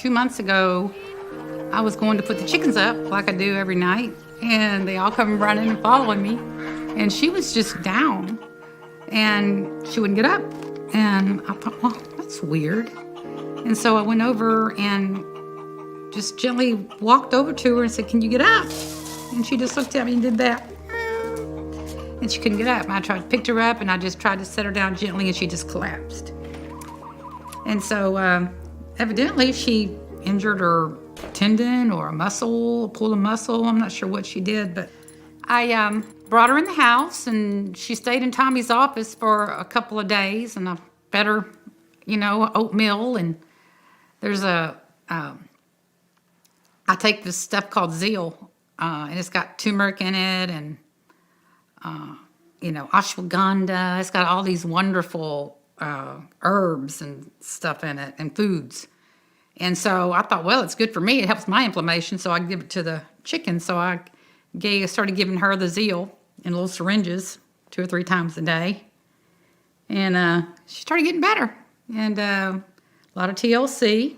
2 months ago, I was going to put the chickens up like I do every night, and they all come running and following me. And she was just down, and she wouldn't get up. And I thought, well, that's weird. And so I went over and just gently walked over to her and said, "Can you get up?" And she just looked at me and did that. And she couldn't get up. And I picked her up, and I just tried to set her down gently, and she just collapsed. And so evidently she injured her tendon or a muscle, pulled a muscle. I'm not sure what she did, but I brought her in the house, and she stayed in Tommy's office for a couple of days, and I fed her, oatmeal, and there's I take this stuff called Zeal, and it's got turmeric in it, and ashwagandha. It's got all these wonderful herbs and stuff in it, and foods. And so I thought, well, it's good for me. It helps my inflammation, so I give it to the chicken. So I started giving her the Zeal in little syringes 2 or 3 times a day. And she started getting better. And a lot of TLC.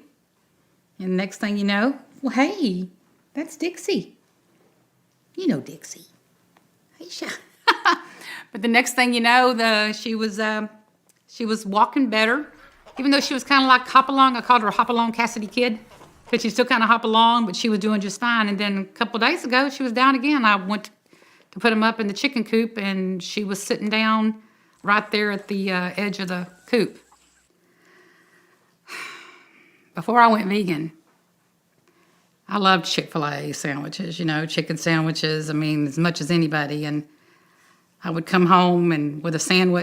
And the next thing you know, well, hey, that's Dixie. You know Dixie. Hey, Sha. But the next thing you know, she was walking better. Even though she was kind of like hop along, I called her hop along Cassidy kid, because she still kind of hop along, but she was doing just fine. And then a couple of days ago, she was down again. I went to put them up in the chicken coop, and she was sitting down right there at the edge of the coop. Before I went vegan, I loved Chick-fil-A sandwiches, chicken sandwiches, as much as anybody. And I would come home and with a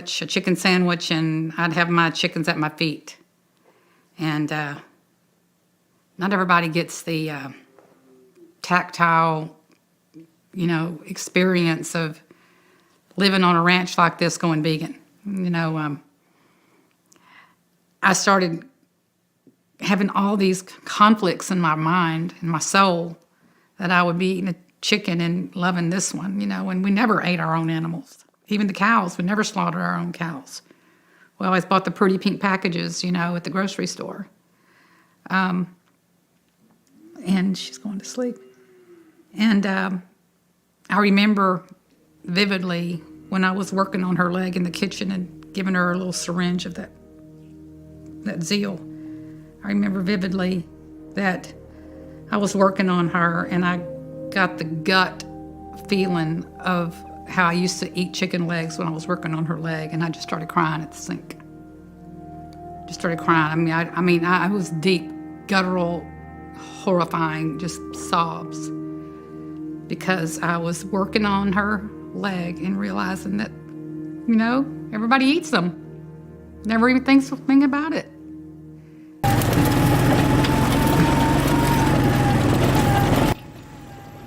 chicken sandwich, and I'd have my chickens at my feet. And not everybody gets the tactile, experience of living on a ranch like this going vegan. I started having all these conflicts in my mind and my soul that I would be eating a chicken and loving this one, and we never ate our own animals. Even the cows, we never slaughtered our own cows. We always bought the pretty pink packages, at the grocery store. And she's going to sleep. And I remember vividly when I was working on her leg in the kitchen and giving her a little syringe of that Zeal. I remember vividly that I was working on her, and I got the gut feeling of how I used to eat chicken legs when I was working on her leg, and I just started crying at the sink. Just started crying. I was deep, guttural, horrifying, just sobs, because I was working on her leg and realizing that, everybody eats them. Never even thinks a thing about it.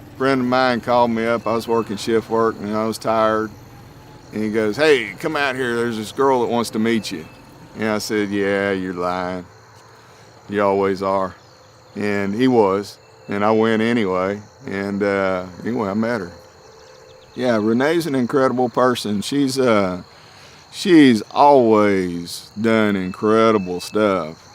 A friend of mine called me up. I was working shift work, and I was tired. And he goes, "Hey, come out here. There's this girl that wants to meet you." And I said, "Yeah, you're lying. You always are." And he was. And I went anyway. And anyway, I met her. Yeah, Renee's an incredible person. She's always done incredible stuff.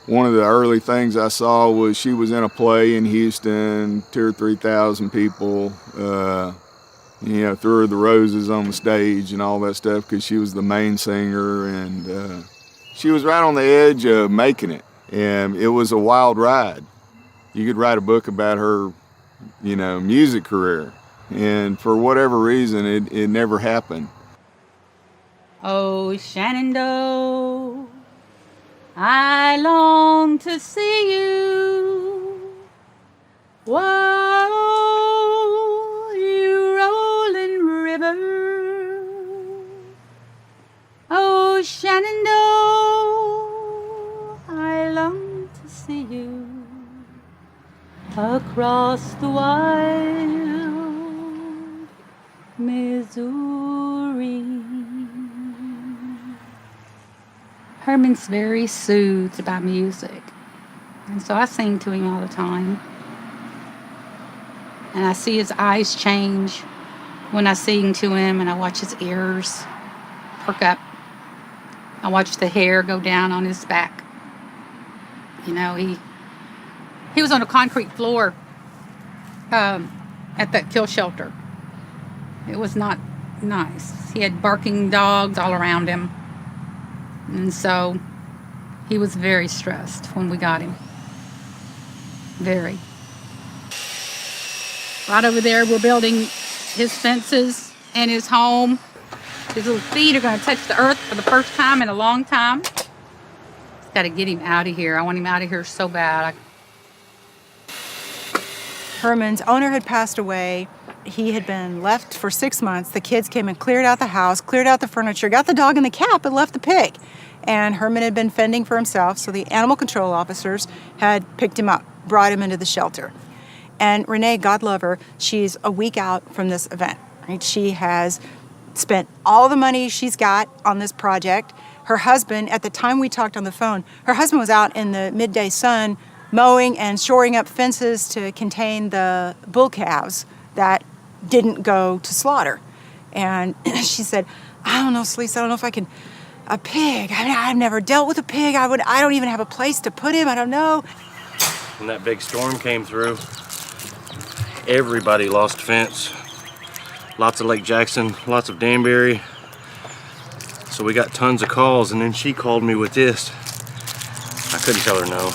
One of the early things I saw was she was in a play in Houston, 2,000 or 3,000 people, threw her the roses on the stage and all that stuff because she was the main singer, and she was right on the edge of making it, and it was a wild ride. You could write a book about her, music career, and for whatever reason, it never happened. Oh, Shenandoah, I long to see you. Whoa, you rolling river. Oh, Shenandoah, I long to see you across the wild Missouri. Herman's very soothed by music, and so I sing to him all the time. And I see his eyes change when I sing to him, and I watch his ears perk up. I watch the hair go down on his back. He was on a concrete floor at that kill shelter. It was not nice. He had barking dogs all around him. And so he was very stressed when we got him. Very. Right over there, we're building his fences and his home. His little feet are going to touch the earth for the first time in a long time. Got to get him out of here. I want him out of here so bad. Herman's owner had passed away. He had been left for 6 months. The kids came and cleared out the house, cleared out the furniture, got the dog in the cap, and left the pig. And Herman had been fending for himself, so the animal control officers had picked him up, brought him into the shelter. And Renee, God love her, she's a week out from this event. Right? She has spent all the money she's got on this project. Her husband, at the time we talked on the phone, her husband was out in the midday sun mowing and shoring up fences to contain the bull calves that didn't go to slaughter. And she said, I don't know, Celeste, I don't know if I can, a pig. I mean, I've never dealt with a pig. I don't even have a place to put him. I don't know. When that big storm came through, everybody lost fence. Lots of Lake Jackson, lots of Danbury. So we got tons of calls, and then she called me with this. I couldn't tell her no.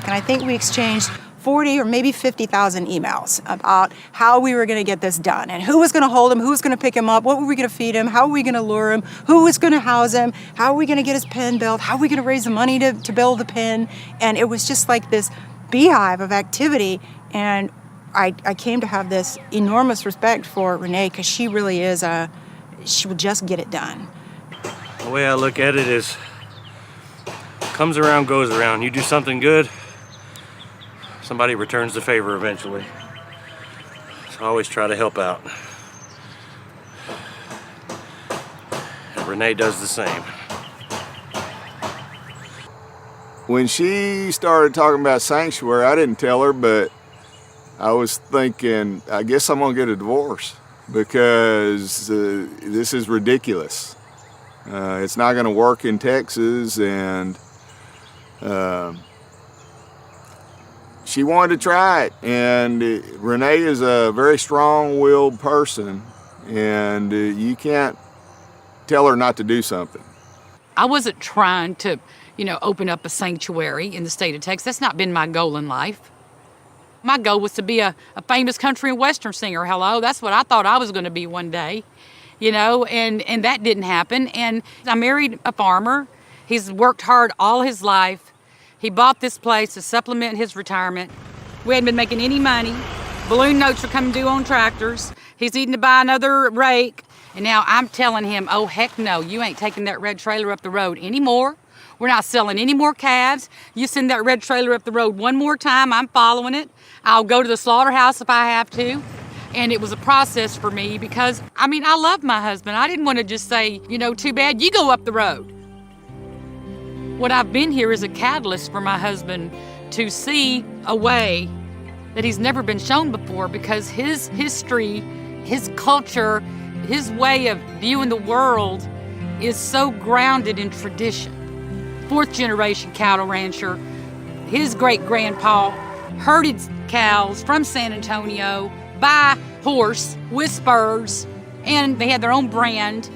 And I think we exchanged 40 or maybe 50,000 emails about how we were going to get this done and who was going to hold him, who was going to pick him up, what were we going to feed him, how were we going to lure him, who was going to house him, how are we going to get his pen built, how are we going to raise the money to build the pen. And it was just like this beehive of activity. And I came to have this enormous respect for Renee because she really is she will just get it done. The way I look at it is, comes around, goes around. You do something good, somebody returns the favor eventually. So I always try to help out. And Renee does the same. When she started talking about sanctuary, I didn't tell her, but I was thinking, I guess I'm gonna get a divorce because this is ridiculous. It's not gonna work in Texas, and she wanted to try it. And Renee is a very strong-willed person, and you can't tell her not to do something. I wasn't trying to, open up a sanctuary in the state of Texas. That's not been my goal in life. My goal was to be a famous country and western singer. Hello, that's what I thought I was going to be one day, and that didn't happen. And I married a farmer. He's worked hard all his life. He bought this place to supplement his retirement. We hadn't been making any money. Balloon notes were coming due on tractors. He's needing to buy another rake. And now I'm telling him, oh, heck no, you ain't taking that red trailer up the road anymore. We're not selling any more calves. You send that red trailer up the road one more time, I'm following it. I'll go to the slaughterhouse if I have to. And it was a process for me because, I love my husband. I didn't want to just say, too bad, you go up the road. What I've been here is a catalyst for my husband to see a way that he's never been shown before because his history, his culture, his way of viewing the world is so grounded in tradition. 4th generation cattle rancher. His great-grandpa herded cows from San Antonio by horse with spurs, and they had their own brand.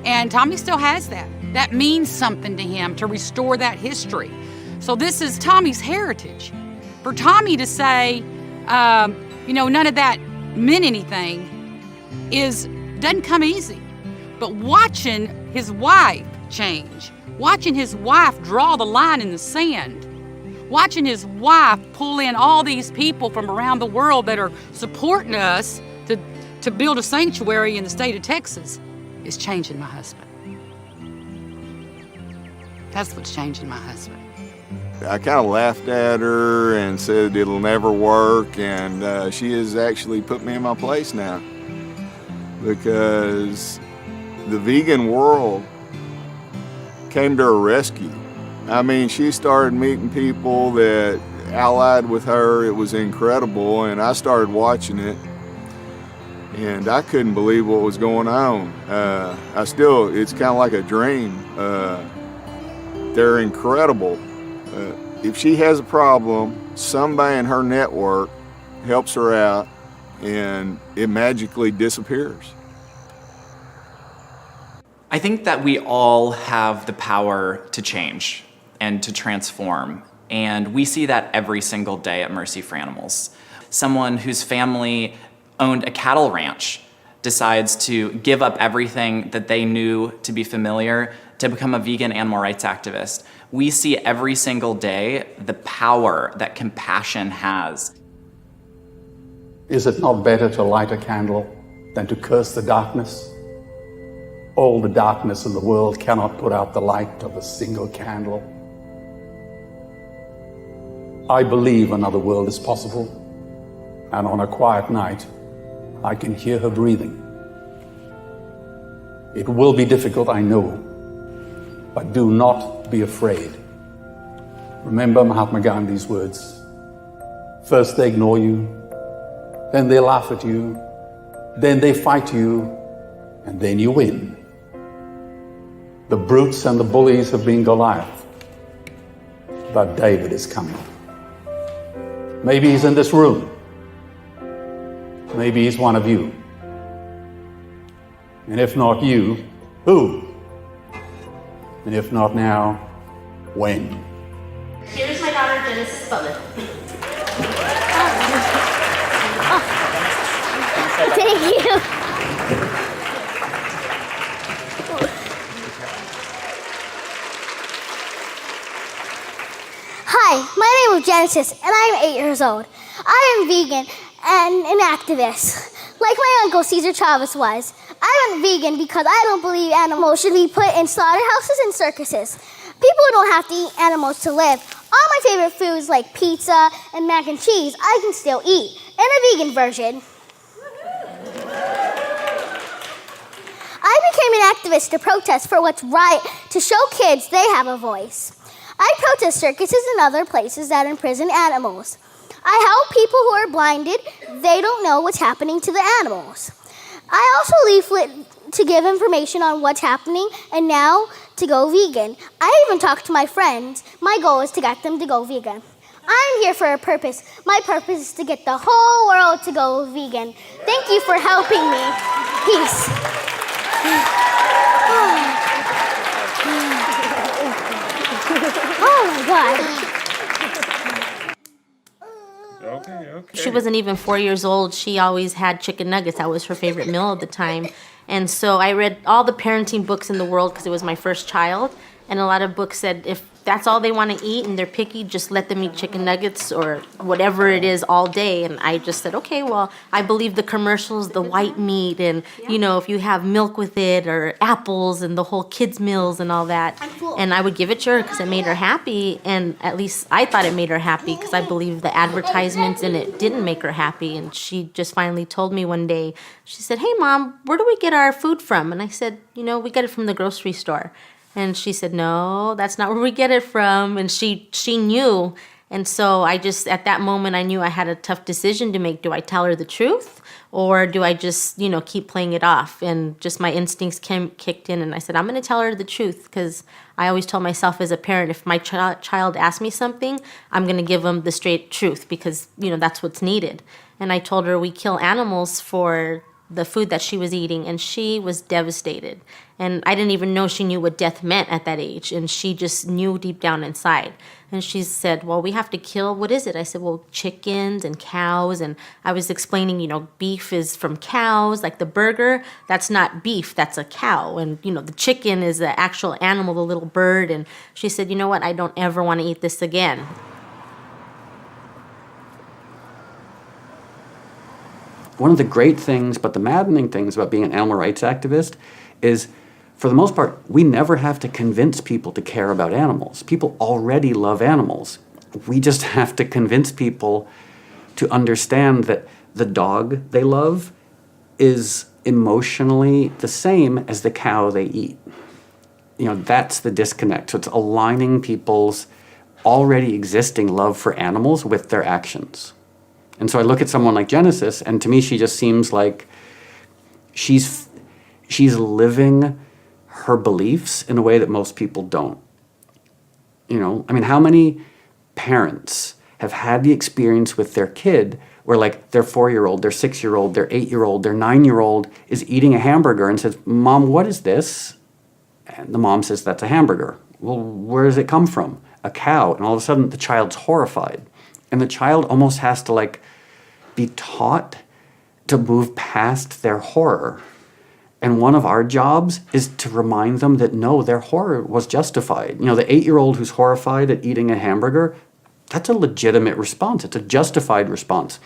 And Tommy still has that. That means something to him to restore that history. So this is Tommy's heritage. For Tommy to say, none of that meant anything doesn't come easy. But watching his wife change, watching his wife draw the line in the sand, watching his wife pull in all these people from around the world that are supporting us to build a sanctuary in the state of Texas is changing my husband. That's what's changing my husband. I kind of laughed at her and said it'll never work, and she has actually put me in my place now because the vegan world came to her rescue. She started meeting people that allied with her. It was incredible, and I started watching it, and I couldn't believe what was going on. It's kind of like a dream. They're incredible. If she has a problem, somebody in her network helps her out and it magically disappears. I think that we all have the power to change and to transform, and we see that every single day at Mercy for Animals. Someone whose family owned a cattle ranch decides to give up everything that they knew to be familiar to become a vegan animal rights activist. We see every single day the power that compassion has. Is it not better to light a candle than to curse the darkness? All the darkness in the world cannot put out the light of a single candle. I believe another world is possible, and on a quiet night, I can hear her breathing. It will be difficult, I know, but do not be afraid. Remember Mahatma Gandhi's words. First they ignore you, then they laugh at you, then they fight you, and then you win. The brutes and the bullies have been Goliath, but David is coming. Maybe he's in this room. Maybe he's one of you. And if not you, who? And if not now, when? Here's my daughter Genesis Bowman. Thank you. Hi, my name is Genesis, and I am 8 years old. I am vegan and an activist, like my uncle Cesar Chavez was. I went vegan because I don't believe animals should be put in slaughterhouses and circuses. People don't have to eat animals to live. All my favorite foods like pizza and mac and cheese I can still eat, in a vegan version. I became an activist to protest for what's right, to show kids they have a voice. I protest circuses and other places that imprison animals. I help people who are blinded. They don't know what's happening to the animals. I also leaflet to give information on what's happening and now to go vegan. I even talk to my friends. My goal is to get them to go vegan. I'm here for a purpose. My purpose is to get the whole world to go vegan. Thank you for helping me. Peace. Oh my God. Okay. She wasn't even 4 years old. She always had chicken nuggets. That was her favorite meal at the time. And so I read all the parenting books in the world because it was my first child. And a lot of books said if that's all they want to eat and they're picky, just let them eat chicken nuggets or whatever it is all day. And I just said, okay, well, I believe the commercials, the white meat, and, you know, if you have milk with it or apples and the whole kids' meals and all that. And I would give it to her because it made her happy. And at least I thought it made her happy because I believe the advertisements in it didn't make her happy. And she just finally told me one day, she said, hey, Mom, where do we get our food from? And I said, you know, we get it from the grocery store. And she said, no, that's not where we get it from. And she knew. And so I just, at that moment, I knew I had a tough decision to make. Do I tell her the truth? Or do I just, you know, keep playing it off? And just my instincts kicked in. And I said, I'm going to tell her the truth. Because I always told myself as a parent, if my child asks me something, I'm going to give them the straight truth. Because, you know, that's what's needed. And I told her we kill animals for the food that she was eating, and she was devastated. And I didn't even know she knew what death meant at that age, and she just knew deep down inside. And she said, well, we have to kill, what is it? I said, well, chickens and cows. And I was explaining, you know, beef is from cows, like the burger, that's not beef, that's a cow. And, you know, the chicken is the actual animal, the little bird. And she said, you know what, I don't ever want to eat this again. One of the great things, but the maddening things about being an animal rights activist is, for the most part, we never have to convince people to care about animals. People already love animals. We just have to convince people to understand that the dog they love is emotionally the same as the cow they eat. You know, that's the disconnect. So it's aligning people's already existing love for animals with their actions. And so I look at someone like Genesis, and to me she just seems like she's living her beliefs in a way that most people don't. You know, I mean, how many parents have had the experience with their kid where like their 4-year-old, their 6-year-old, their 8-year-old, their 9-year-old is eating a hamburger and says, "Mom, what is this?" And the mom says, "That's a hamburger." "Well, where does it come from?" "A cow." And all of a sudden the child's horrified. And the child almost has to like be taught to move past their horror. And one of our jobs is to remind them that no, their horror was justified. You know, the 8-year-old who's horrified at eating a hamburger, that's a legitimate response. It's a justified response.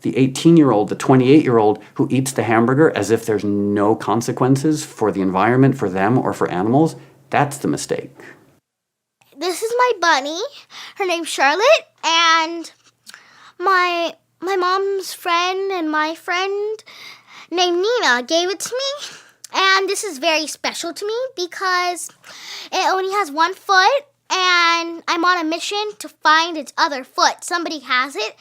The 18-year-old, the 28-year-old who eats the hamburger as if there's no consequences for the environment, for them, or for animals, that's the mistake. This is my bunny. Her name's Charlotte, and my mom's friend and my friend named Nina gave it to me. And this is very special to me because it only has one foot, and I'm on a mission to find its other foot. Somebody has it,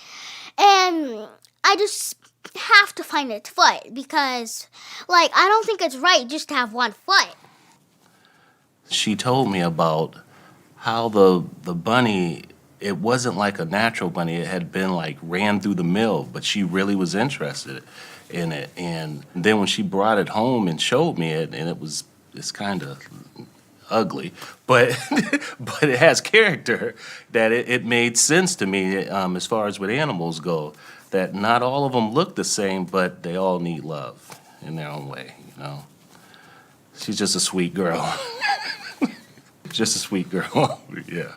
and I just have to find its foot because, like, I don't think it's right just to have one foot. She told me about how the bunny, it wasn't like a natural bunny. It had been like ran through the mill, but she really was interested in it. And then when she brought it home and showed me it, and it's kind of ugly, but but it has character, that it made sense to me as far as with animals go, that not all of them look the same, but they all need love in their own way, you know. She's just a sweet girl. Just a sweet girl, yeah.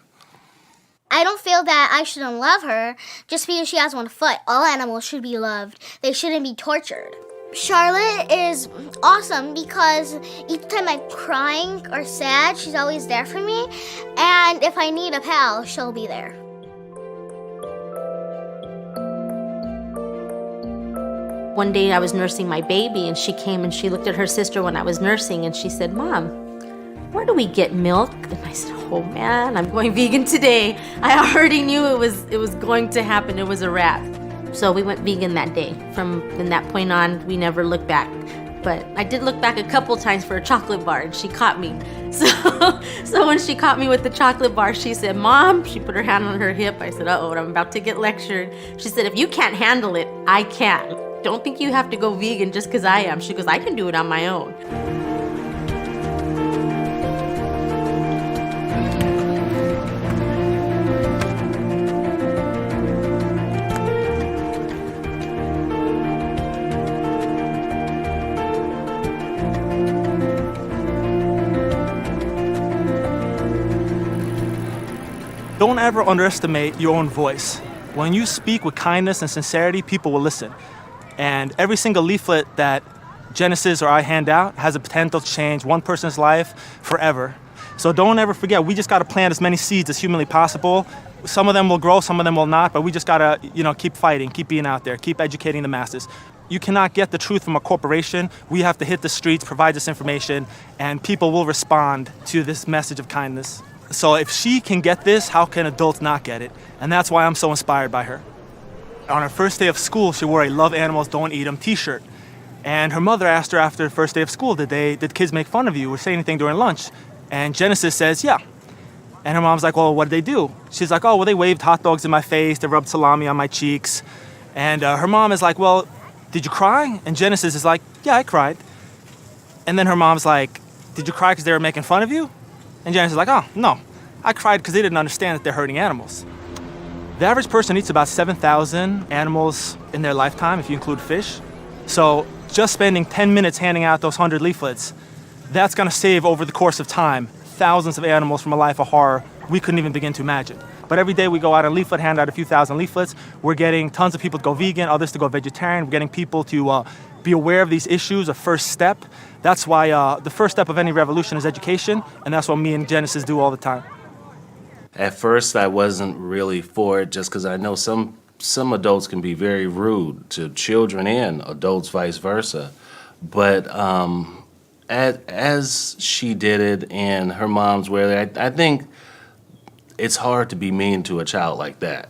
I don't feel that I shouldn't love her just because she has one foot. All animals should be loved. They shouldn't be tortured. Charlotte is awesome because each time I'm crying or sad, she's always there for me. And if I need a pal, she'll be there. One day I was nursing my baby, and she came and she looked at her sister when I was nursing, and she said, "Mom, where do we get milk?" And I said, "Oh man, I'm going vegan today." I already knew it was going to happen. It was a wrap. So we went vegan that day. From that point on, we never looked back. But I did look back a couple times for a chocolate bar, and she caught me. So when she caught me with the chocolate bar, she said, "Mom," she put her hand on her hip. I said, "Uh-oh, I'm about to get lectured." She said, "If you can't handle it, I can. Don't think you have to go vegan just because I am." She goes, "I can do it on my own." Don't ever underestimate your own voice. When you speak with kindness and sincerity, people will listen. And every single leaflet that Genesis or I hand out has a potential to change one person's life forever. So don't ever forget, we just gotta plant as many seeds as humanly possible. Some of them will grow, some of them will not, but we just gotta, keep fighting, keep being out there, keep educating the masses. You cannot get the truth from a corporation. We have to hit the streets, provide this information, and people will respond to this message of kindness. So if she can get this, how can adults not get it? And that's why I'm so inspired by her. On her first day of school, she wore a "Love Animals, Don't Eat 'Em" t-shirt. And her mother asked her after the first day of school, did kids make fun of you or say anything during lunch? And Genesis says, "Yeah." And her mom's like, "Well, what did they do?" She's like, "Oh, well, they waved hot dogs in my face, they rubbed salami on my cheeks." And her mom is like, "Well, did you cry?" And Genesis is like, "Yeah, I cried." And then her mom's like, "Did you cry because they were making fun of you?" And Genesis is like, "Oh, no, I cried because they didn't understand that they're hurting animals." The average person eats about 7,000 animals in their lifetime, if you include fish. So just spending 10 minutes handing out those 100 leaflets, that's gonna save over the course of time thousands of animals from a life of horror we couldn't even begin to imagine. But every day we go out and leaflet, hand out a few thousand leaflets. We're getting tons of people to go vegan, others to go vegetarian. We're getting people to be aware of these issues, a first step. That's why the first step of any revolution is education, and that's what me and Genesis do all the time. At first, I wasn't really for it just because I know some adults can be very rude to children and adults, vice versa. But as she did it and her mom's were there, I think it's hard to be mean to a child like that.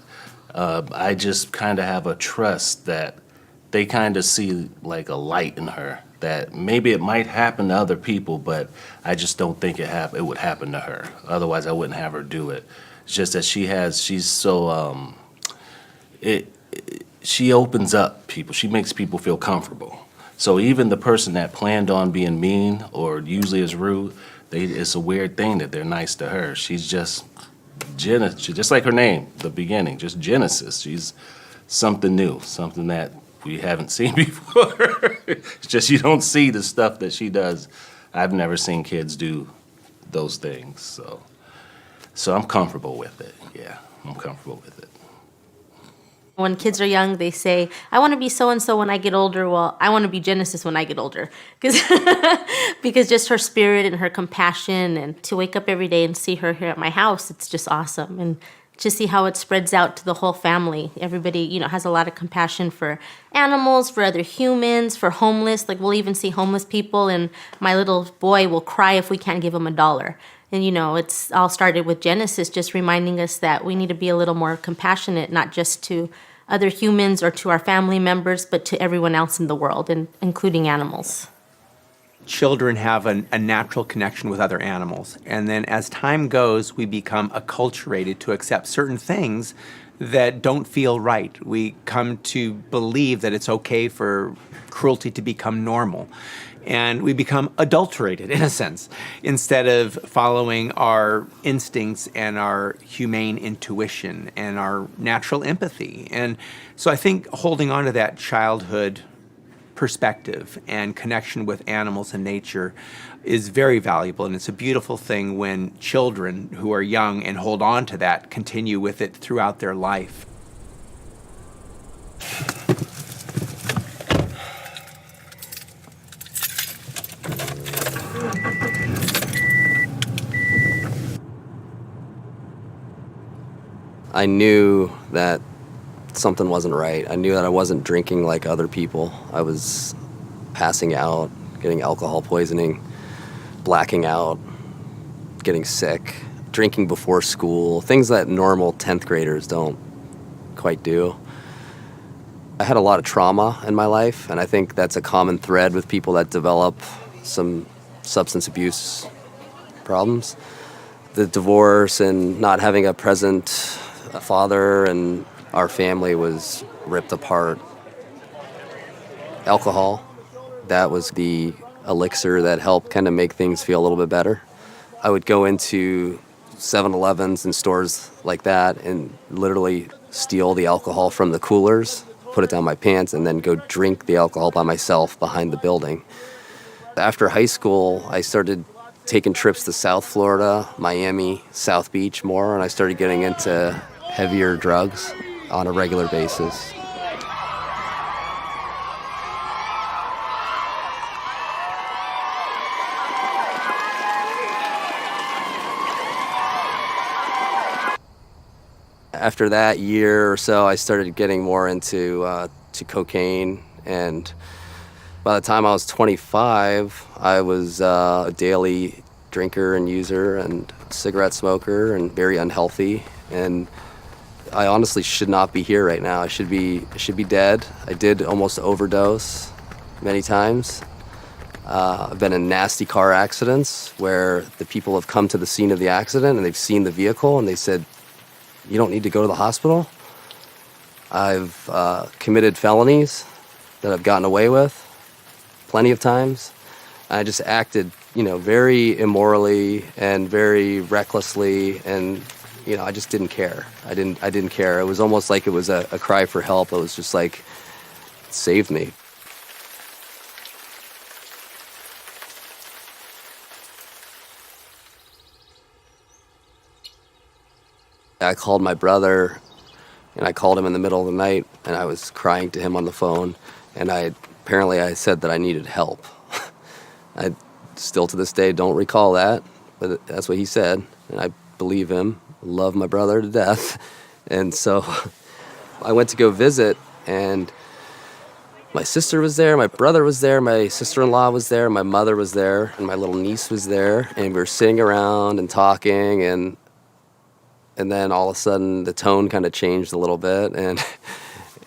I just kind of have a trust that they kind of see like a light in her, that maybe it might happen to other people, but I just don't think it would happen to her. Otherwise, I wouldn't have her do it. It's just that she's so she opens up people. She makes people feel comfortable. So even the person that planned on being mean or usually is rude, it's a weird thing that they're nice to her. She's just just like her name, the beginning, just Genesis. She's something new, something that we haven't seen before. It's just you don't see the stuff that she does. I've never seen kids do those things, so I'm comfortable with it. Yeah, I'm comfortable with it. When kids are young, they say, I want to be so-and-so when I get older. Well, I want to be Genesis when I get older. Because just her spirit and her compassion, and to wake up every day and see her here at my house, it's just awesome. And to see how it spreads out to the whole family. Everybody, has a lot of compassion for animals, for other humans, for homeless. Like, we'll even see homeless people, and my little boy will cry if we can't give him $1. And, it's all started with Genesis, just reminding us that we need to be a little more compassionate, not just to other humans or to our family members, but to everyone else in the world, and including animals. Children have a natural connection with other animals. And then as time goes, we become acculturated to accept certain things that don't feel right. We come to believe that it's okay for cruelty to become normal. And we become adulterated, in a sense, instead of following our instincts and our humane intuition and our natural empathy. And so I think holding on to that childhood perspective and connection with animals and nature is very valuable. And it's a beautiful thing when children who are young and hold on to that continue with it throughout their life. I knew that something wasn't right. I knew that I wasn't drinking like other people. I was passing out, getting alcohol poisoning, blacking out, getting sick, drinking before school, things that normal 10th graders don't quite do. I had a lot of trauma in my life, and I think that's a common thread with people that develop some substance abuse problems. The divorce and not having a present father, and our family was ripped apart. Alcohol, that was the elixir that helped kind of make things feel a little bit better. I would go into 7-Elevens and stores like that and literally steal the alcohol from the coolers, put it down my pants, and then go drink the alcohol by myself behind the building. After high school, I started taking trips to South Florida, Miami, South Beach more, and I started getting into heavier drugs on a regular basis. After that year or so, I started getting more into to cocaine, and by the time I was 25, I was a daily drinker and user and cigarette smoker and very unhealthy. And I honestly should not be here right now. I should be dead. I did almost overdose many times. I've been in nasty car accidents where the people have come to the scene of the accident and they've seen the vehicle and they said, "You don't need to go to the hospital." I've committed felonies that I've gotten away with plenty of times. I just acted, very immorally and very recklessly, and I just didn't care. I didn't care. It was almost like it was a cry for help. It was just like, save me. I called my brother, and I called him in the middle of the night, and I was crying to him on the phone, and I said that I needed help. I still to this day don't recall that, but that's what he said, and I believe him. Love my brother to death. And so I went to go visit, and my sister was there, my brother was there, my sister-in-law was there, my mother was there, and my little niece was there, and we were sitting around and talking, and then all of a sudden the tone kind of changed a little bit, and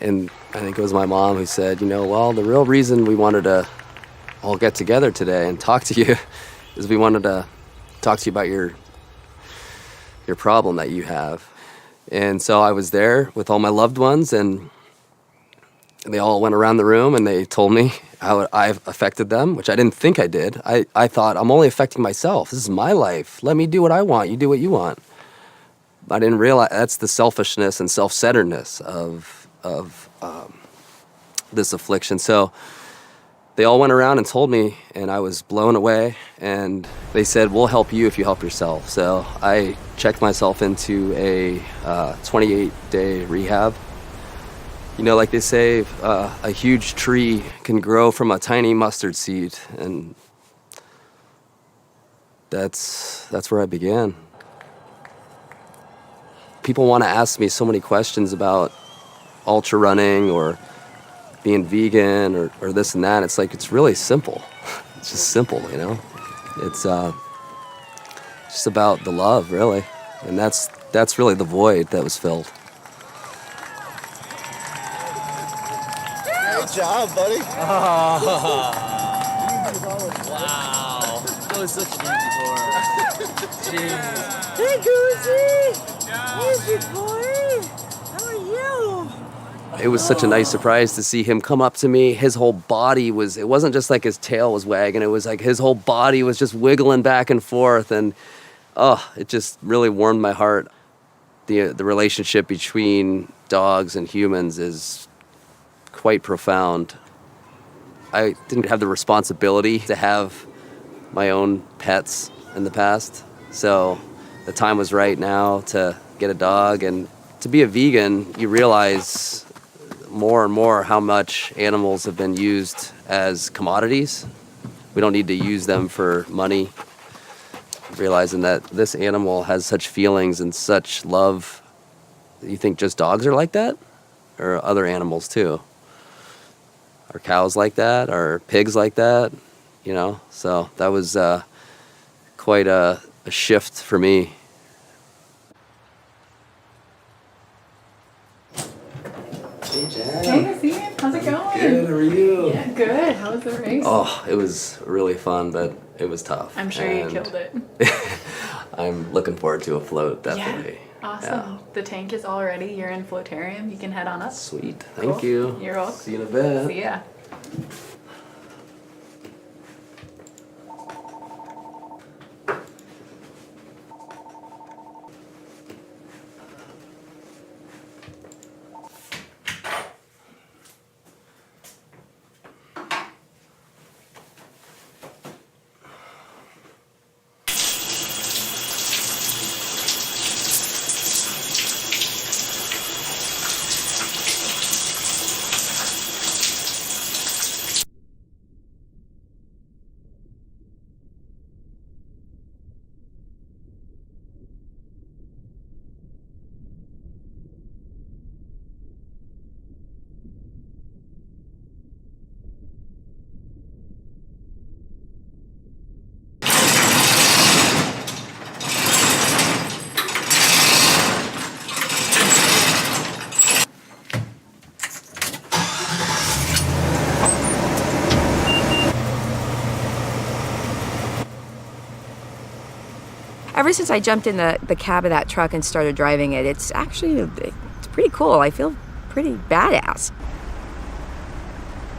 I think it was my mom who said, well, the real reason we wanted to all get together today and talk to you is we wanted to talk to you about your problem that you have. And so I was there with all my loved ones, and they all went around the room and they told me how I've affected them, which I didn't think I did. I thought, I'm only affecting myself. This is my life. Let me do what I want. You do what you want. I didn't realize that's the selfishness and self-centeredness of this affliction. So they all went around and told me, and I was blown away. And they said, we'll help you if you help yourself. So I checked myself into a 28-day rehab. You know, like they say, a huge tree can grow from a tiny mustard seed, and that's where I began. People want to ask me so many questions about ultra running or being vegan or this and that. It's like, it's really simple. It's just simple, you know? It's just about the love, really. And that's really the void that was filled. Good job, buddy. Wow. That was such an easy pour. Jeez. Hey, Goosey. Hey, boy. How are you? It was such a nice surprise to see him come up to me. His whole body it wasn't just like his tail was wagging. It was like his whole body was just wiggling back and forth. And, it just really warmed my heart. The relationship between dogs and humans is quite profound. I didn't have the responsibility to have my own pets in the past, so the time was right now to get a dog. And to be a vegan, you realize more and more how much animals have been used as commodities. We don't need to use them for money. Realizing that this animal has such feelings and such love. You think just dogs are like that? Or other animals too? Are cows like that? Are pigs like that? You know, so that was quite a shift for me. Hey, Jen. Hey, Phim. How's it going? Good, how are you? Yeah, good. How was the race? Oh, it was really fun, but it was tough. I'm sure you killed it. I'm looking forward to a float, definitely. Yeah. Awesome. The tank is all ready. You're in Floatarium. You can head on up. Sweet. Thank you. You're welcome. See you in a bit. See ya. Ever since I jumped in the cab of that truck and started driving it, it's pretty cool. I feel pretty badass.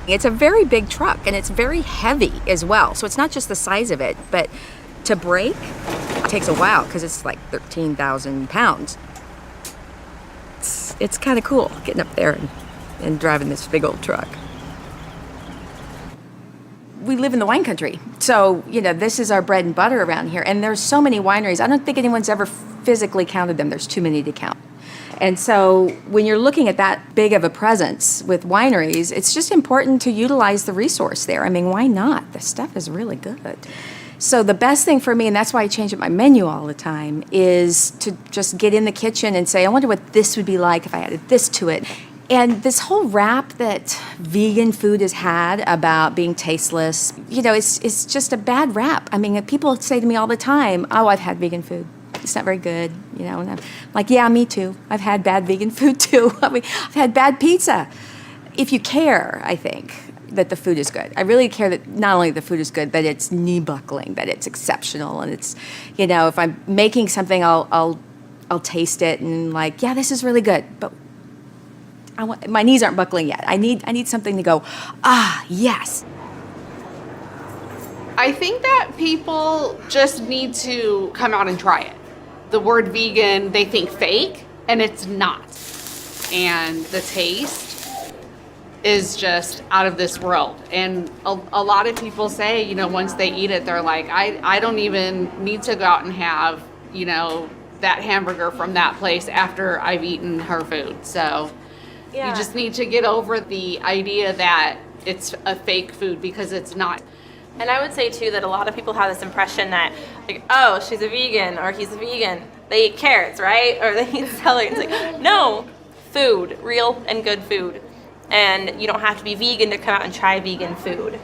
It's a very big truck and it's very heavy as well. So it's not just the size of it, but to brake, it takes a while because it's like 13,000 pounds. It's kind of cool getting up there and driving this big old truck. We live in the wine country, so this is our bread and butter around here, and there's so many wineries. I don't think anyone's ever physically counted them. There's too many to count. And so when you're looking at that big of a presence with wineries, it's just important to utilize the resource there. I mean, why not? The stuff is really good. So the best thing for me, and that's why I change up my menu all the time, is to just get in the kitchen and say, I wonder what this would be like if I added this to it. And this whole rap that vegan food has had about being tasteless, it's just a bad rap. I mean, people say to me all the time, oh, I've had vegan food. It's not very good, and I'm like, yeah, me too. I've had bad vegan food too. I mean, I've had bad pizza. If you care, I think, that the food is good. I really care that not only the food is good, that it's knee-buckling, that it's exceptional, and it's, if I'm making something, I'll I'll taste it and like, yeah, this is really good, but my knees aren't buckling yet. I need something to go, ah, yes. I think that people just need to come out and try it. The word vegan, they think fake, and it's not. And the taste is just out of this world. And a lot of people say, you know, once they eat it, they're like, I don't even need to go out and have, you know, that hamburger from that place after I've eaten her food. So Yeah. you just need to get over the idea that it's a fake food, because it's not. And I would say too that a lot of people have this impression that, like, oh, she's a vegan or he's a vegan. They eat carrots, right? Or they eat celery. It's like, no, food, real and good food. And you don't have to be vegan to come out and try vegan food.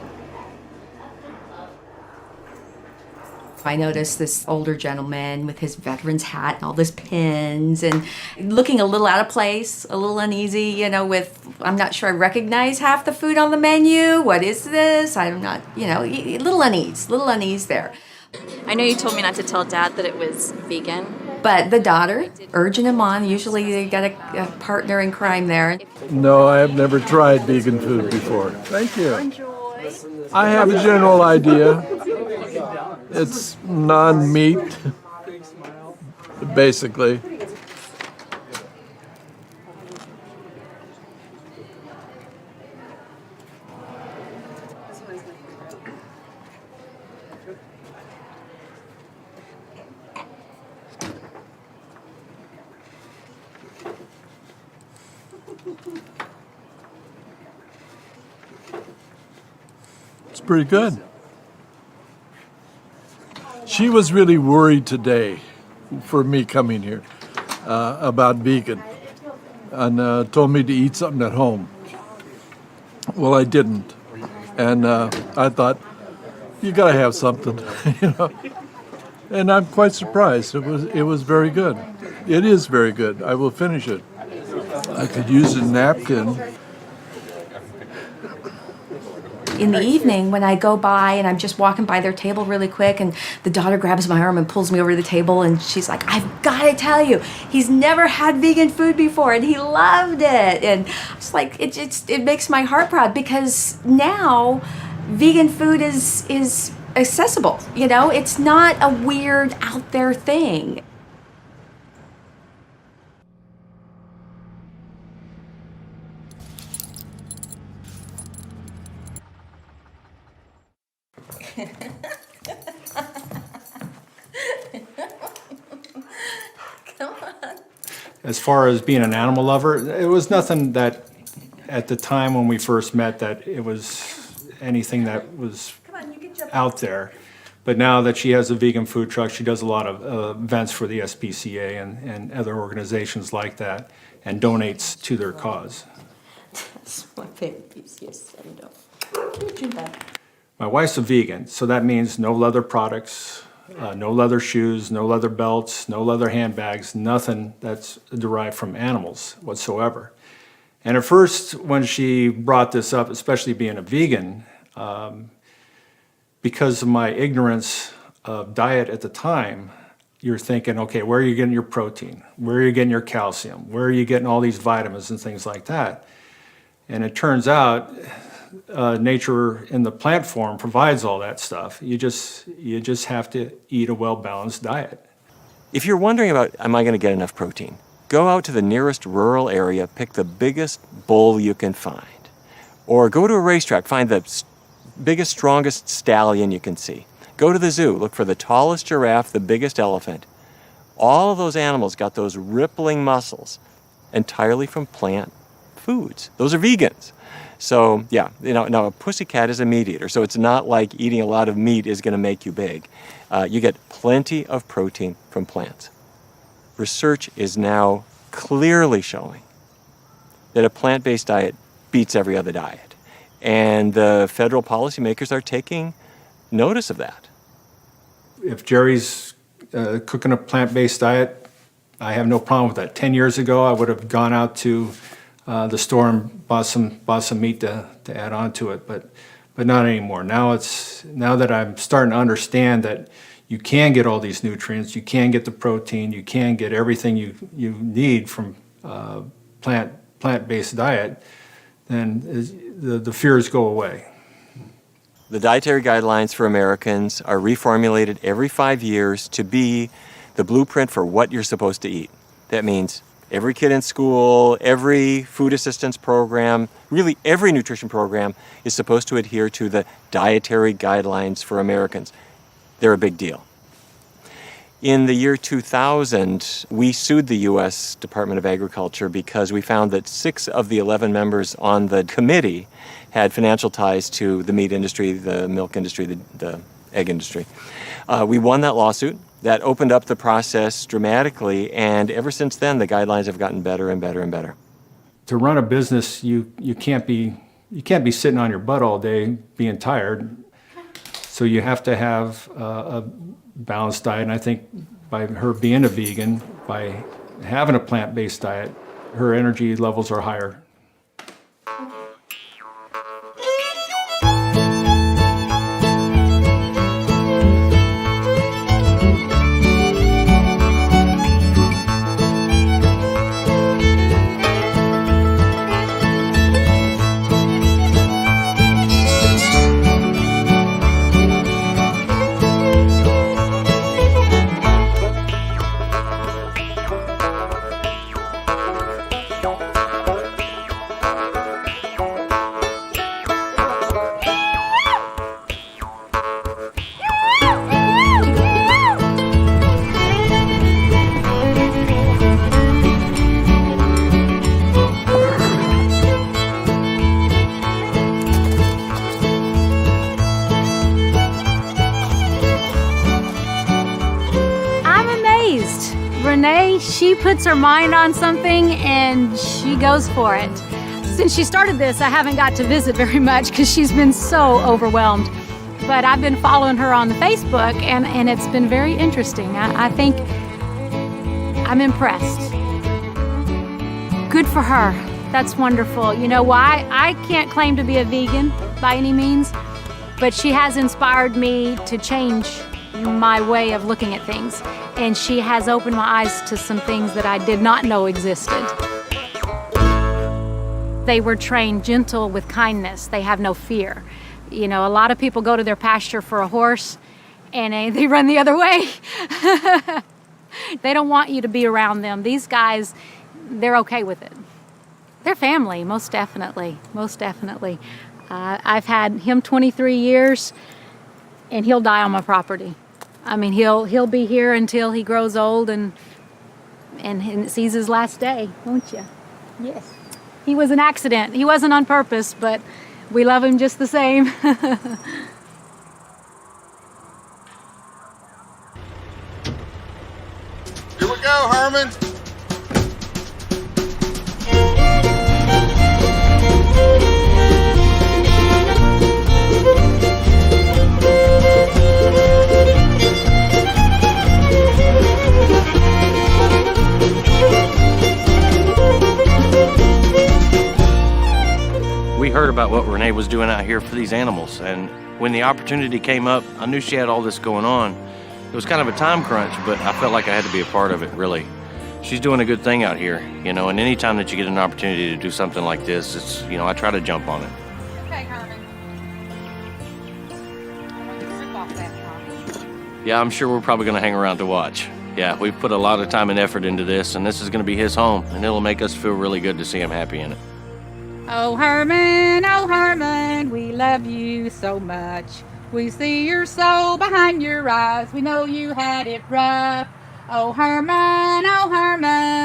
I noticed this older gentleman with his veteran's hat and all these pins and looking a little out of place, a little uneasy, you know, I'm not sure I recognize half the food on the menu. What is this? I'm not, you know, a little unease there. I know you told me not to tell Dad that it was vegan. But the daughter, urging him on, usually they got a partner in crime there. No, I have never tried vegan food before. Thank you. I have a general idea. It's non-meat, basically. It's pretty good. She was really worried today for me coming here about vegan and told me to eat something at home. Well, I didn't. And I thought, you gotta have something, you know. And I'm quite surprised. It was very good. It is very good. I will finish it. I could use a napkin. In the evening, when I go by and I'm just walking by their table really quick and the daughter grabs my arm and pulls me over to the table and she's like, I've got to tell you, he's never had vegan food before and he loved it. And it's like, it makes my heart proud because now vegan food is accessible. You know, it's not a weird out there thing. Come on. As far as being an animal lover, it was nothing that at the time when we first met that it was anything that was out there. But now that she has a vegan food truck, she does a lot of events for the SPCA and other organizations like that and donates to their cause. That's my favorite piece. Yes, I know. My wife's a vegan, so that means no leather products, no leather shoes, no leather belts, no leather handbags, nothing that's derived from animals whatsoever. And at first, when she brought this up, especially being a vegan, because of my ignorance of diet at the time, you're thinking, okay, where are you getting your protein? Where are you getting your calcium? Where are you getting all these vitamins and things like that? And it turns out nature in the plant form provides all that stuff. You just have to eat a well-balanced diet. If you're wondering about, am I going to get enough protein? Go out to the nearest rural area, pick the biggest bull you can find. Or go to a racetrack, find the biggest, strongest stallion you can see. Go to the zoo, look for the tallest giraffe, the biggest elephant. All of those animals got those rippling muscles entirely from plant foods. Those are vegans. So yeah, now a pussycat is a meat eater, so it's not like eating a lot of meat is going to make you big. You get plenty of protein from plants. Research is now clearly showing that a plant-based diet beats every other diet. And the federal policymakers are taking notice of that. If Jerry's cooking a plant-based diet, I have no problem with that. 10 years ago, I would have gone out to the store and bought some meat to add on to it, but not anymore. Now that I'm starting to understand that you can get all these nutrients, you can get the protein, you can get everything you need from plant-based diet, then the fears go away. The dietary guidelines for Americans are reformulated every 5 years to be the blueprint for what you're supposed to eat. That means every kid in school, every food assistance program, really every nutrition program is supposed to adhere to the dietary guidelines for Americans. They're a big deal. In the year 2000, we sued the U.S. Department of Agriculture because we found that 6 of the 11 members on the committee had financial ties to the meat industry, the milk industry, the egg industry. We won that lawsuit. That opened up the process dramatically, and ever since then, the guidelines have gotten better and better and better. To run a business, you can't be sitting on your butt all day being tired. So you have to have a balanced diet, and I think by her being a vegan, by having a plant-based diet, her energy levels are higher. She puts her mind on something and she goes for it. Since she started this, I haven't got to visit very much because she's been so overwhelmed. But I've been following her on the Facebook and it's been very interesting. I think I'm impressed. Good for her. That's wonderful. You know why? I can't claim to be a vegan by any means, but she has inspired me to change my way of looking at things. And she has opened my eyes to some things that I did not know existed. They were trained gentle with kindness. They have no fear. You know, a lot of people go to their pasture for a horse and they run the other way. They don't want you to be around them. These guys, they're okay with it. They're family, most definitely, most definitely. I've had him 23 years and he'll die on my property. I mean, he'll be here until he grows old and sees his last day, won't you? Yes. He was an accident. He wasn't on purpose, but we love him just the same. Here we go, Herman. We heard about what Renee was doing out here for these animals, and when the opportunity came up, I knew she had all this going on. It was kind of a time crunch, but I felt like I had to be a part of it, really. She's doing a good thing out here, you know, and anytime that you get an opportunity to do something like this, it's, you know, I try to jump on it. Okay, Herman. I want you to rip off that promise. Yeah, I'm sure we're probably going to hang around to watch. Yeah, we've put a lot of time and effort into this, and this is going to be his home, and it'll make us feel really good to see him happy in it. Oh, Herman, we love you so much. We see your soul behind your eyes. We know you had it rough. Oh, Herman,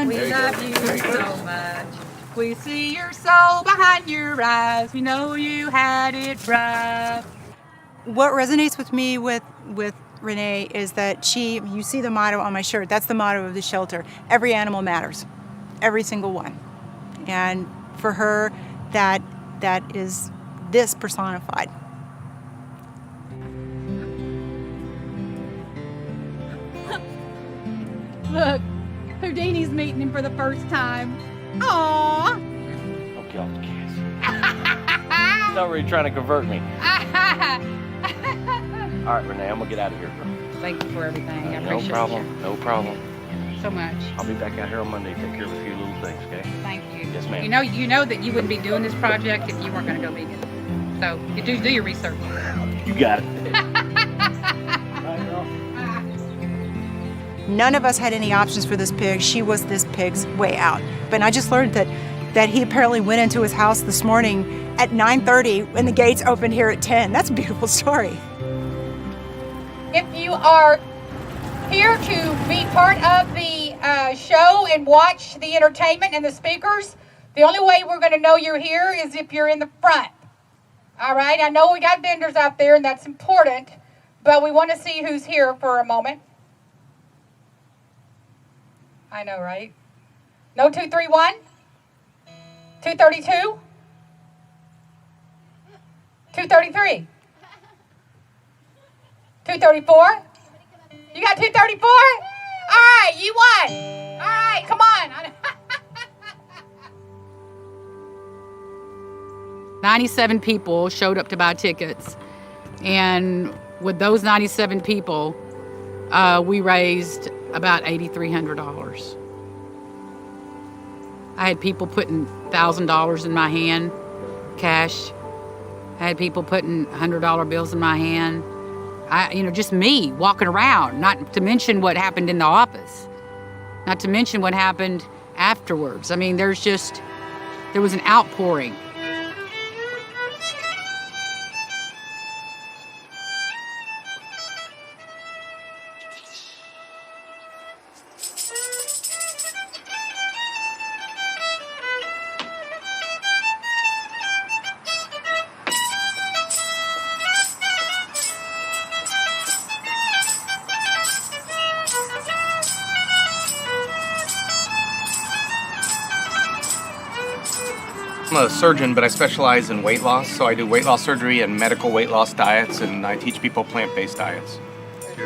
we love you so much. We see your soul behind your eyes. We know you had it rough. What resonates with me with Renee is that you see the motto on my shirt. That's the motto of the shelter. Every animal matters. Every single one. And for her, that is this personified. Look, Houdini's meeting him for the first time. Aww. Okay, off the kiss. He's already trying to convert me. All right, Renee, I'm gonna get out of here, girl. Thank you for everything. I No appreciate problem. No problem. you so much. I'll be back out here on Monday to take care of a few little things, okay? Thank you. Yes, ma'am. You know that you wouldn't be doing this project if you weren't going to go vegan. So you do your research. You got it. None of us had any options for this pig. She was this pig's way out. But I just learned that he apparently went into his house this morning at 9:30 and the gates opened here at 10. That's a beautiful story. If you are here to be part of the show and watch the entertainment and the speakers, the only way we're going to know you're here is if you're in the front. All right, I know we got vendors out there and that's important, but we want to see who's here for a moment. I know, right? No 231? 232? 233? 234? You got 234? All right, you won. All right, come on. 97 people showed up to buy tickets. And with those 97 people, we raised about $8,300. I had people putting $1,000 in my hand, cash. I had people putting $100 bills in my hand. Just me walking around, not to mention what happened in the office, not to mention what happened afterwards. I mean, there was an outpouring. I'm a surgeon, but I specialize in weight loss. So I do weight loss surgery and medical weight loss diets, and I teach people plant-based diets.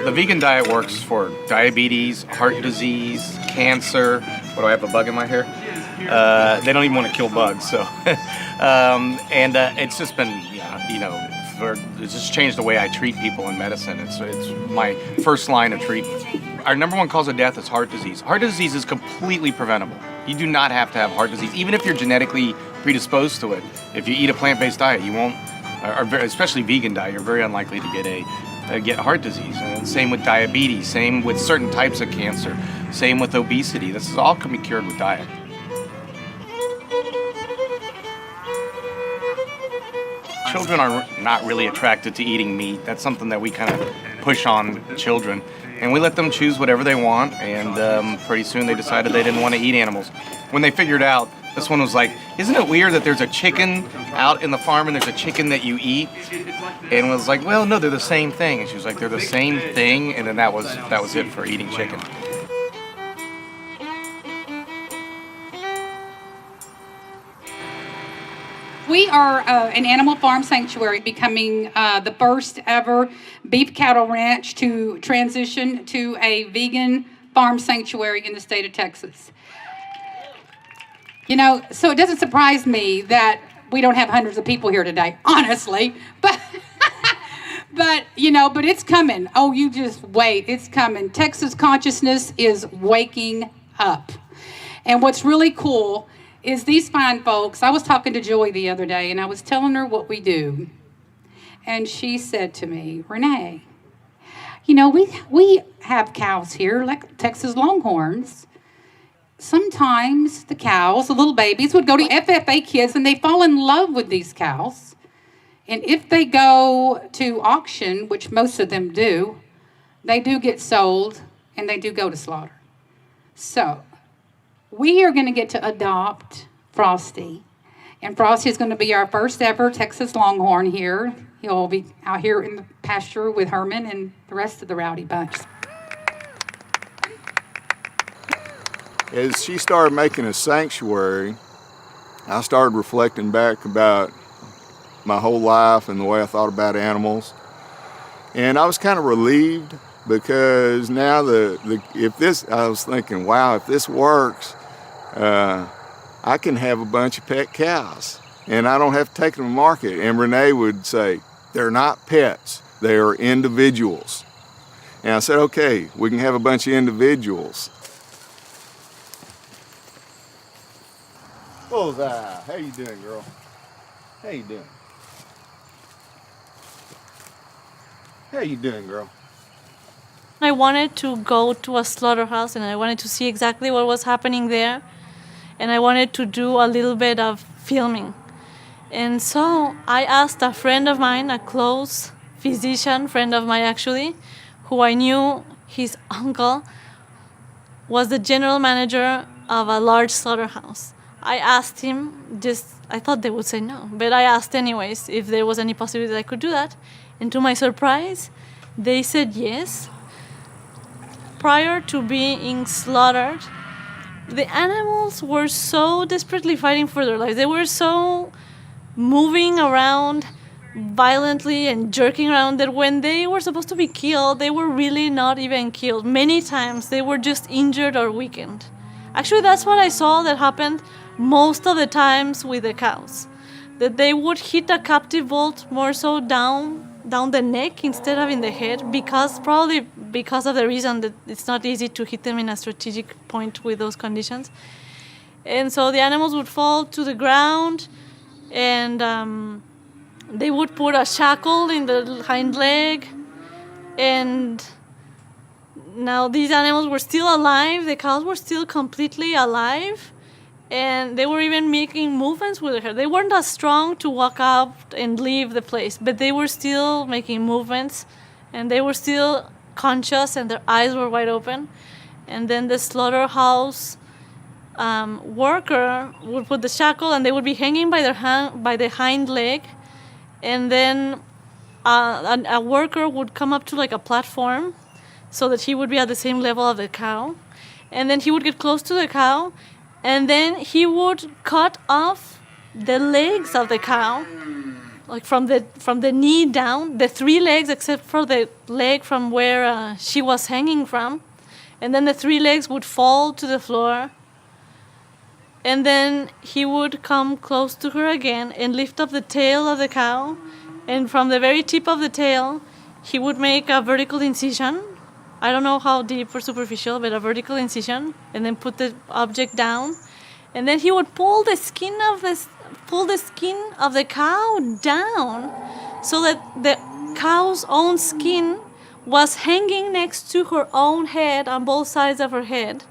The vegan diet works for diabetes, heart disease, cancer. What do I have, a bug in my hair? They don't even want to kill bugs, so. It's just been, it's just changed the way I treat people in medicine. It's my first line of treatment. Our number one cause of death is heart disease. Heart disease is completely preventable. You do not have to have heart disease, even if you're genetically predisposed to it. If you eat a plant-based diet, you won't, especially vegan diet, you're very unlikely to get heart disease. And same with diabetes, same with certain types of cancer, same with obesity. This is all can be cured with diet. Children are not really attracted to eating meat. That's something that we kind of push on children. And we let them choose whatever they want, and pretty soon they decided they didn't want to eat animals. When they figured out, this one was like, isn't it weird that there's a chicken out in the farm and there's a chicken that you eat? And was like, well, no, they're the same thing. And she was like, they're the same thing, and then that was it for eating chicken. We are an animal farm sanctuary, becoming the first ever beef cattle ranch to transition to a vegan farm sanctuary in the state of Texas. So it doesn't surprise me that we don't have hundreds of people here today, honestly. But it's coming. Oh, you just wait. It's coming. Texas consciousness is waking up. And what's really cool is these fine folks. I was talking to Joy the other day, and I was telling her what we do. And she said to me, Renee, we have cows here, like Texas Longhorns. Sometimes the cows, the little babies, would go to FFA kids, and they fall in love with these cows. And if they go to auction, which most of them do, they do get sold, and they do go to slaughter. So we are going to get to adopt Frosty. And Frosty is going to be our first ever Texas Longhorn here. He'll be out here in the pasture with Herman and the rest of the rowdy bunch. As she started making a sanctuary, I started reflecting back about my whole life and the way I thought about animals. And I was kind of relieved because now I was thinking, wow, if this works, I can have a bunch of pet cows and I don't have to take them to market. And Renee would say, they're not pets, they are individuals. And I said, okay, we can have a bunch of individuals. Bullseye, how you doing, girl? How you doing? How you doing, girl? I wanted to go to a slaughterhouse and I wanted to see exactly what was happening there. And I wanted to do a little bit of filming. And so I asked a friend of mine, a close physician friend of mine actually, who I knew his uncle was the general manager of a large slaughterhouse. I asked him, I thought they would say no, but I asked anyways if there was any possibility I could do that. And to my surprise, they said yes. Prior to being slaughtered, the animals were so desperately fighting for their lives. They were so moving around violently and jerking around that when they were supposed to be killed, they were really not even killed. Many times they were just injured or weakened. Actually, that's what I saw that happened most of the times with the cows. That they would hit a captive bolt more so down the neck instead of in the head, probably because of the reason that it's not easy to hit them in a strategic point with those conditions. And so the animals would fall to the ground, and they would put a shackle in the hind leg. And now these animals were still alive. The cows were still completely alive. And they were even making movements with their hair. They weren't as strong to walk up and leave the place, but they were still making movements, and they were still conscious, and their eyes were wide open. And then the slaughterhouse worker would put the shackle, and they would be hanging by the hind leg. And then a worker would come up to like a platform so that he would be at the same level of the cow. And then he would get close to the cow, and then he would cut off the legs of the cow, like from the knee down, the 3 legs except for the leg from where she was hanging from. And then the 3 legs would fall to the floor. And then he would come close to her again and lift up the tail of the cow. And from the very tip of the tail, he would make a vertical incision. I don't know how deep or superficial, but a vertical incision, and then put the object down. And then he would pull the skin of the cow down so that the cow's own skin was hanging next to her own head on both sides of her head.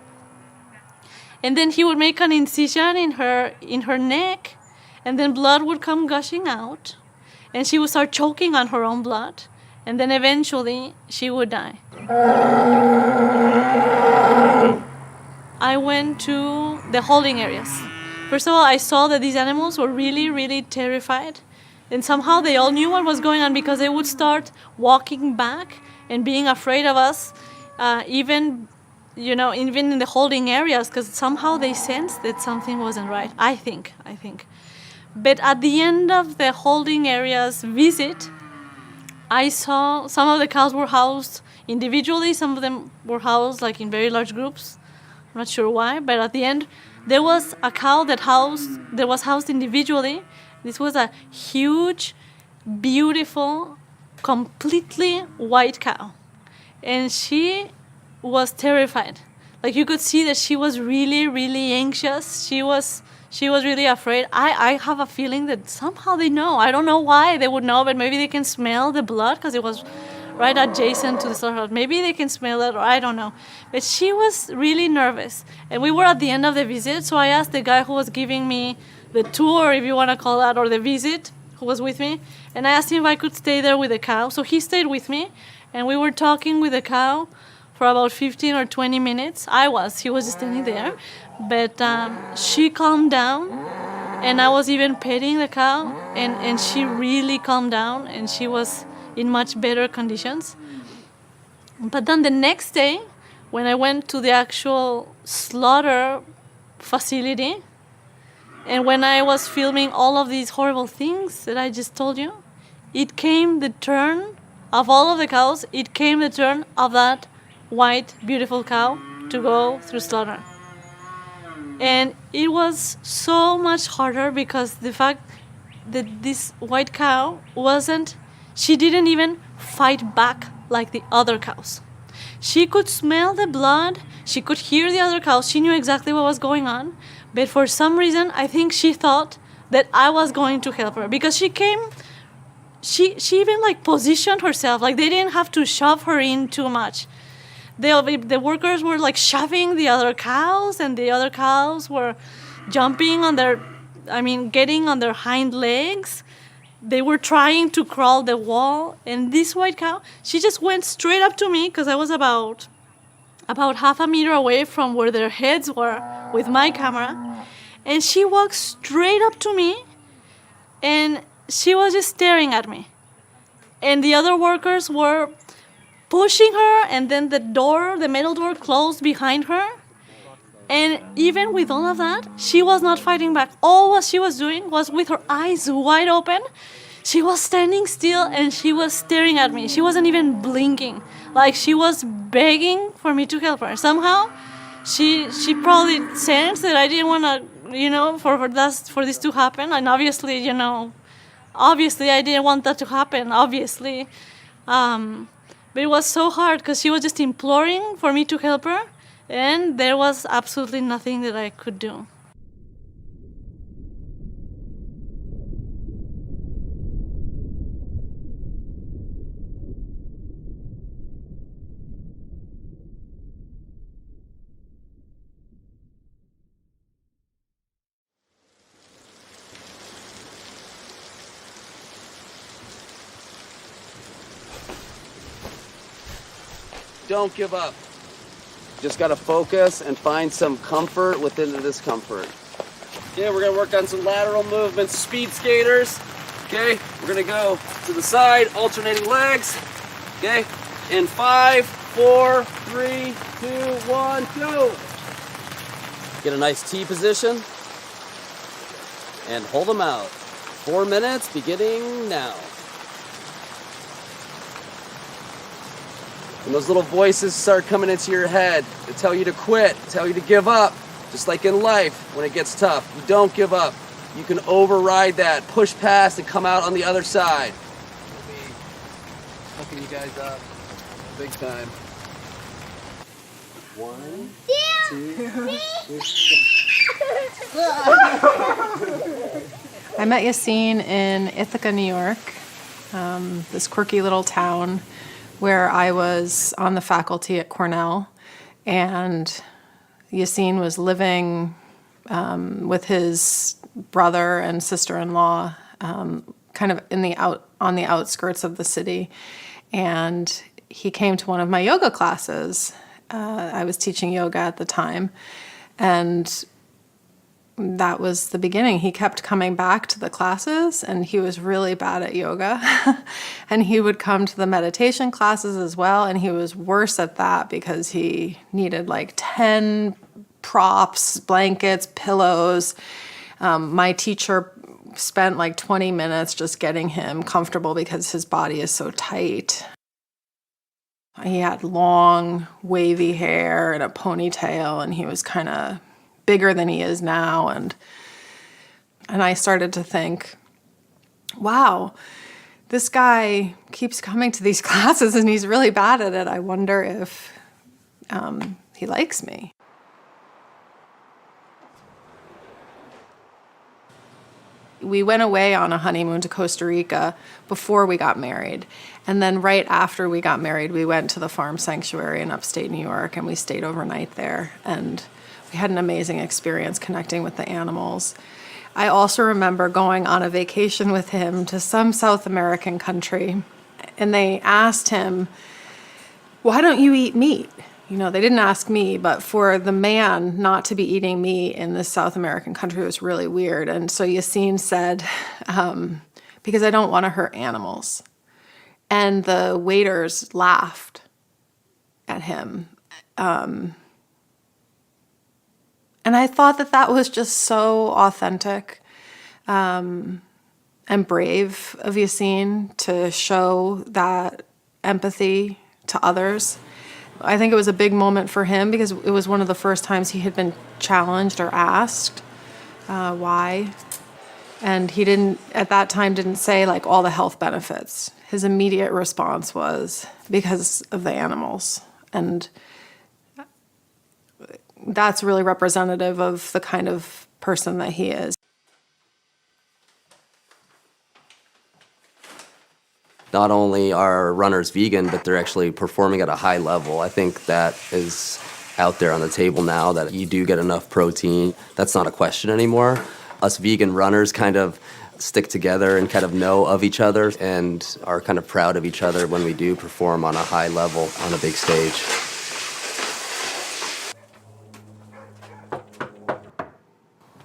And then he would make an incision in her neck, and then blood would come gushing out, and she would start choking on her own blood, and then eventually she would die. I went to the holding areas. First of all, I saw that these animals were really, really terrified, and somehow they all knew what was going on because they would start walking back and being afraid of us, even in the holding areas, because somehow they sensed that something wasn't right. I think. But at the end of the holding areas visit, I saw some of the cows were housed individually, some of them were housed like in very large groups. I'm not sure why, but at the end, there was a cow that was housed individually. This was a huge, beautiful, completely white cow. And she was terrified. Like you could see that she was really, really anxious. She was really afraid. I have a feeling that somehow they know. I don't know why they would know, but maybe they can smell the blood because it was right adjacent to the slaughterhouse. Maybe they can smell it, or I don't know. But she was really nervous. And we were at the end of the visit, so I asked the guy who was giving me the tour, if you want to call that, or the visit, who was with me, and I asked him if I could stay there with the cow. So he stayed with me, and we were talking with the cow for about 15 or 20 minutes. He was just standing there. But she calmed down, and I was even petting the cow, and she really calmed down, and she was in much better conditions. But then the next day, when I went to the actual slaughter facility, and when I was filming all of these horrible things that I just told you, it came the turn of all of the cows, it came the turn of that white, beautiful cow to go through slaughter. And it was so much harder because the fact that this white cow she didn't even fight back like the other cows. She could smell the blood. She could hear the other cows. She knew exactly what was going on. But for some reason, I think she thought that I was going to help her because she came. She even like positioned herself. Like they didn't have to shove her in too much. The workers were like shoving the other cows, and the other cows were jumping on getting on their hind legs. They were trying to crawl the wall, and this white cow, she just went straight up to me because I was about half a meter away from where their heads were with my camera, and she walked straight up to me, and she was just staring at me. And the other workers were pushing her, and then the metal door closed behind her. And even with all of that, she was not fighting back. All what she was doing was with her eyes wide open. She was standing still and she was staring at me. She wasn't even blinking. Like she was begging for me to help her. Somehow, she probably sensed that I didn't want to, for this to happen. And obviously, I didn't want that to happen, obviously. But it was so hard because she was just imploring for me to help her. And there was absolutely nothing that I could do. Don't give up. Just gotta focus and find some comfort within the discomfort. Okay, we're gonna work on some lateral movements, speed skaters. Okay, we're gonna go to the side, alternating legs. Okay, in 5, 4, 3, 2, 1, go. Get a nice T position and hold them out. 4 minutes, beginning now. When those little voices start coming into your head, they tell you to quit, tell you to give up. Just like in life, when it gets tough, you don't give up. You can override that, push past, and come out on the other side. We'll be hooking you guys up big time. 1, 2, 3. I met Yassine in Ithaca, New York, this quirky little town where I was on the faculty at Cornell, and Yassine was living with his brother and sister-in-law, kind of on the outskirts of the city, and he came to one of my yoga classes. I was teaching yoga at the time, and that was the beginning. He kept coming back to the classes, and he was really bad at yoga. And he would come to the meditation classes as well, and he was worse at that because he needed like 10 props, blankets, pillows. My teacher spent like 20 minutes just getting him comfortable because his body is so tight. He had long, wavy hair and a ponytail, and he was kind of bigger than he is now, and I started to think, wow, this guy keeps coming to these classes and he's really bad at it. I wonder if he likes me. We went away on a honeymoon to Costa Rica before we got married. And then right after we got married, we went to the farm sanctuary in upstate New York, and we stayed overnight there. And we had an amazing experience connecting with the animals. I also remember going on a vacation with him to some South American country, and they asked him, why don't you eat meat? You know, they didn't ask me, but for the man not to be eating meat in this South American country was really weird. And so Yassine said, because I don't want to hurt animals. And the waiters laughed at him. And I thought that was just so authentic and brave of Yassine to show that empathy to others. I think it was a big moment for him because it was one of the first times he had been challenged or asked why. And he didn't, at that time, didn't say like all the health benefits. His immediate response was because of the animals. And that's really representative of the kind of person that he is. Not only are runners vegan, but they're actually performing at a high level. I think that is out there on the table now, that you do get enough protein. That's not a question anymore. Us vegan runners kind of stick together and kind of know of each other and are kind of proud of each other when we do perform on a high level on a big stage.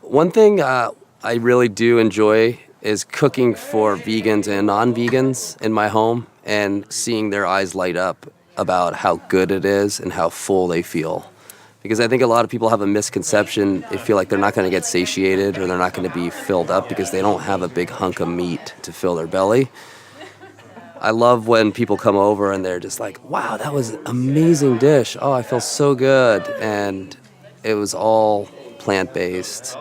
One thing I really do enjoy is cooking for vegans and non-vegans in my home and seeing their eyes light up about how good it is and how full they feel. Because I think a lot of people have a misconception. They feel like they're not going to get satiated or they're not going to be filled up because they don't have a big hunk of meat to fill their belly. I love when people come over and they're just like, wow, that was an amazing dish. Oh, I feel so good. And it was all plant-based.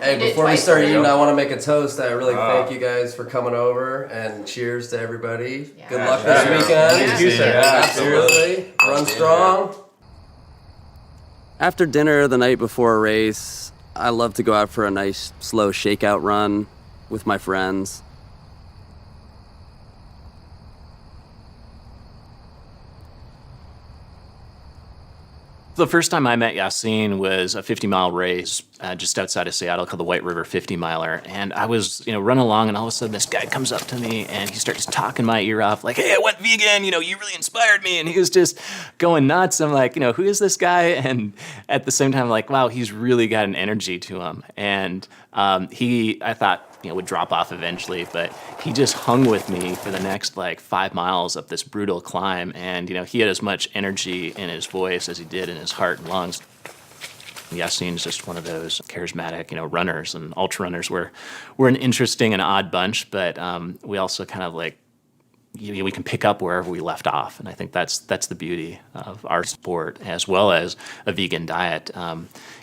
Hey, before we start eating, I want to make a toast. I really thank you guys for coming over, and cheers to everybody. Good luck this weekend. Thank you, sir. Absolutely. Run strong. After dinner the night before a race, I love to go out for a nice slow shakeout run with my friends. The first time I met Yassine was a 50-mile race just outside of Seattle called the White River 50-miler. And I was, running along, and all of a sudden this guy comes up to me and he starts talking my ear off like, hey, I went vegan, you really inspired me. And he was just going nuts. I'm like, who is this guy? And at the same time, like, wow, he's really got an energy to him. And I thought, would drop off eventually, but he just hung with me for the next 5 miles up this brutal climb. And, he had as much energy in his voice as he did in his heart and lungs. Yassine's just one of those charismatic, runners, and ultra runners. We're an interesting and odd bunch, but we also kind of we can pick up wherever we left off. And I think that's the beauty of our sport, as well as a vegan diet.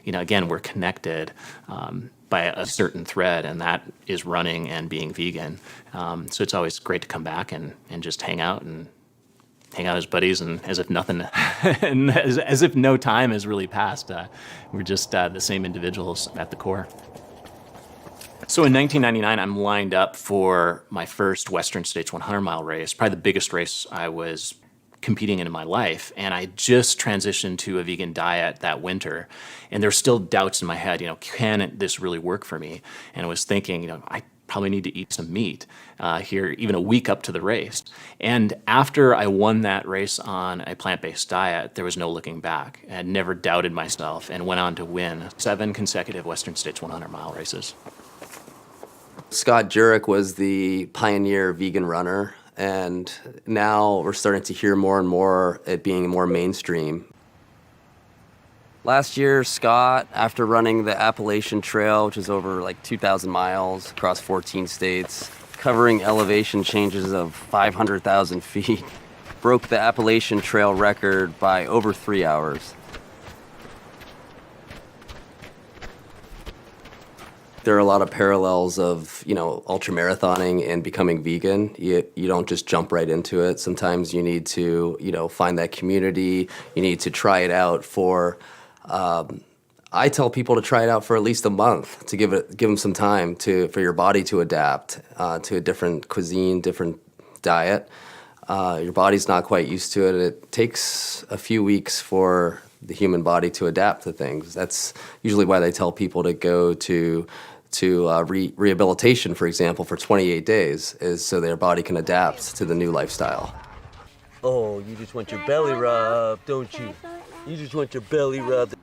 Again, we're connected by a certain thread, and that is running and being vegan. So it's always great to come back and just hang out as buddies, and as if nothing, and as if no time has really passed. We're just the same individuals at the core. So in 1999, I'm lined up for my first Western States 100-mile race, probably the biggest race I was competing in my life. And I just transitioned to a vegan diet that winter. And there's still doubts in my head, can this really work for me? And I was thinking, I probably need to eat some meat here even a week up to the race. And after I won that race on a plant-based diet, there was no looking back. I had never doubted myself and went on to win 7 consecutive Western States 100-mile races. Scott Jurek was the pioneer vegan runner, and now we're starting to hear more and more it being more mainstream. Last year, Scott, after running the Appalachian Trail, which is over 2,000 miles across 14 states, covering elevation changes of 500,000 feet, broke the Appalachian Trail record by over 3 hours. There are a lot of parallels of, ultramarathoning and becoming vegan. You don't just jump right into it. Sometimes you need to, find that community. You need to try it out for, I tell people to try it out for at least a month, to give them some time for your body to adapt to a different cuisine, different diet. Your body's not quite used to it. It takes a few weeks for the human body to adapt to things. That's usually why they tell people to go to rehabilitation, for example, for 28 days, is so their body can adapt to the new lifestyle. Oh, you just want your belly rubbed, don't you? You just want your belly rubbed.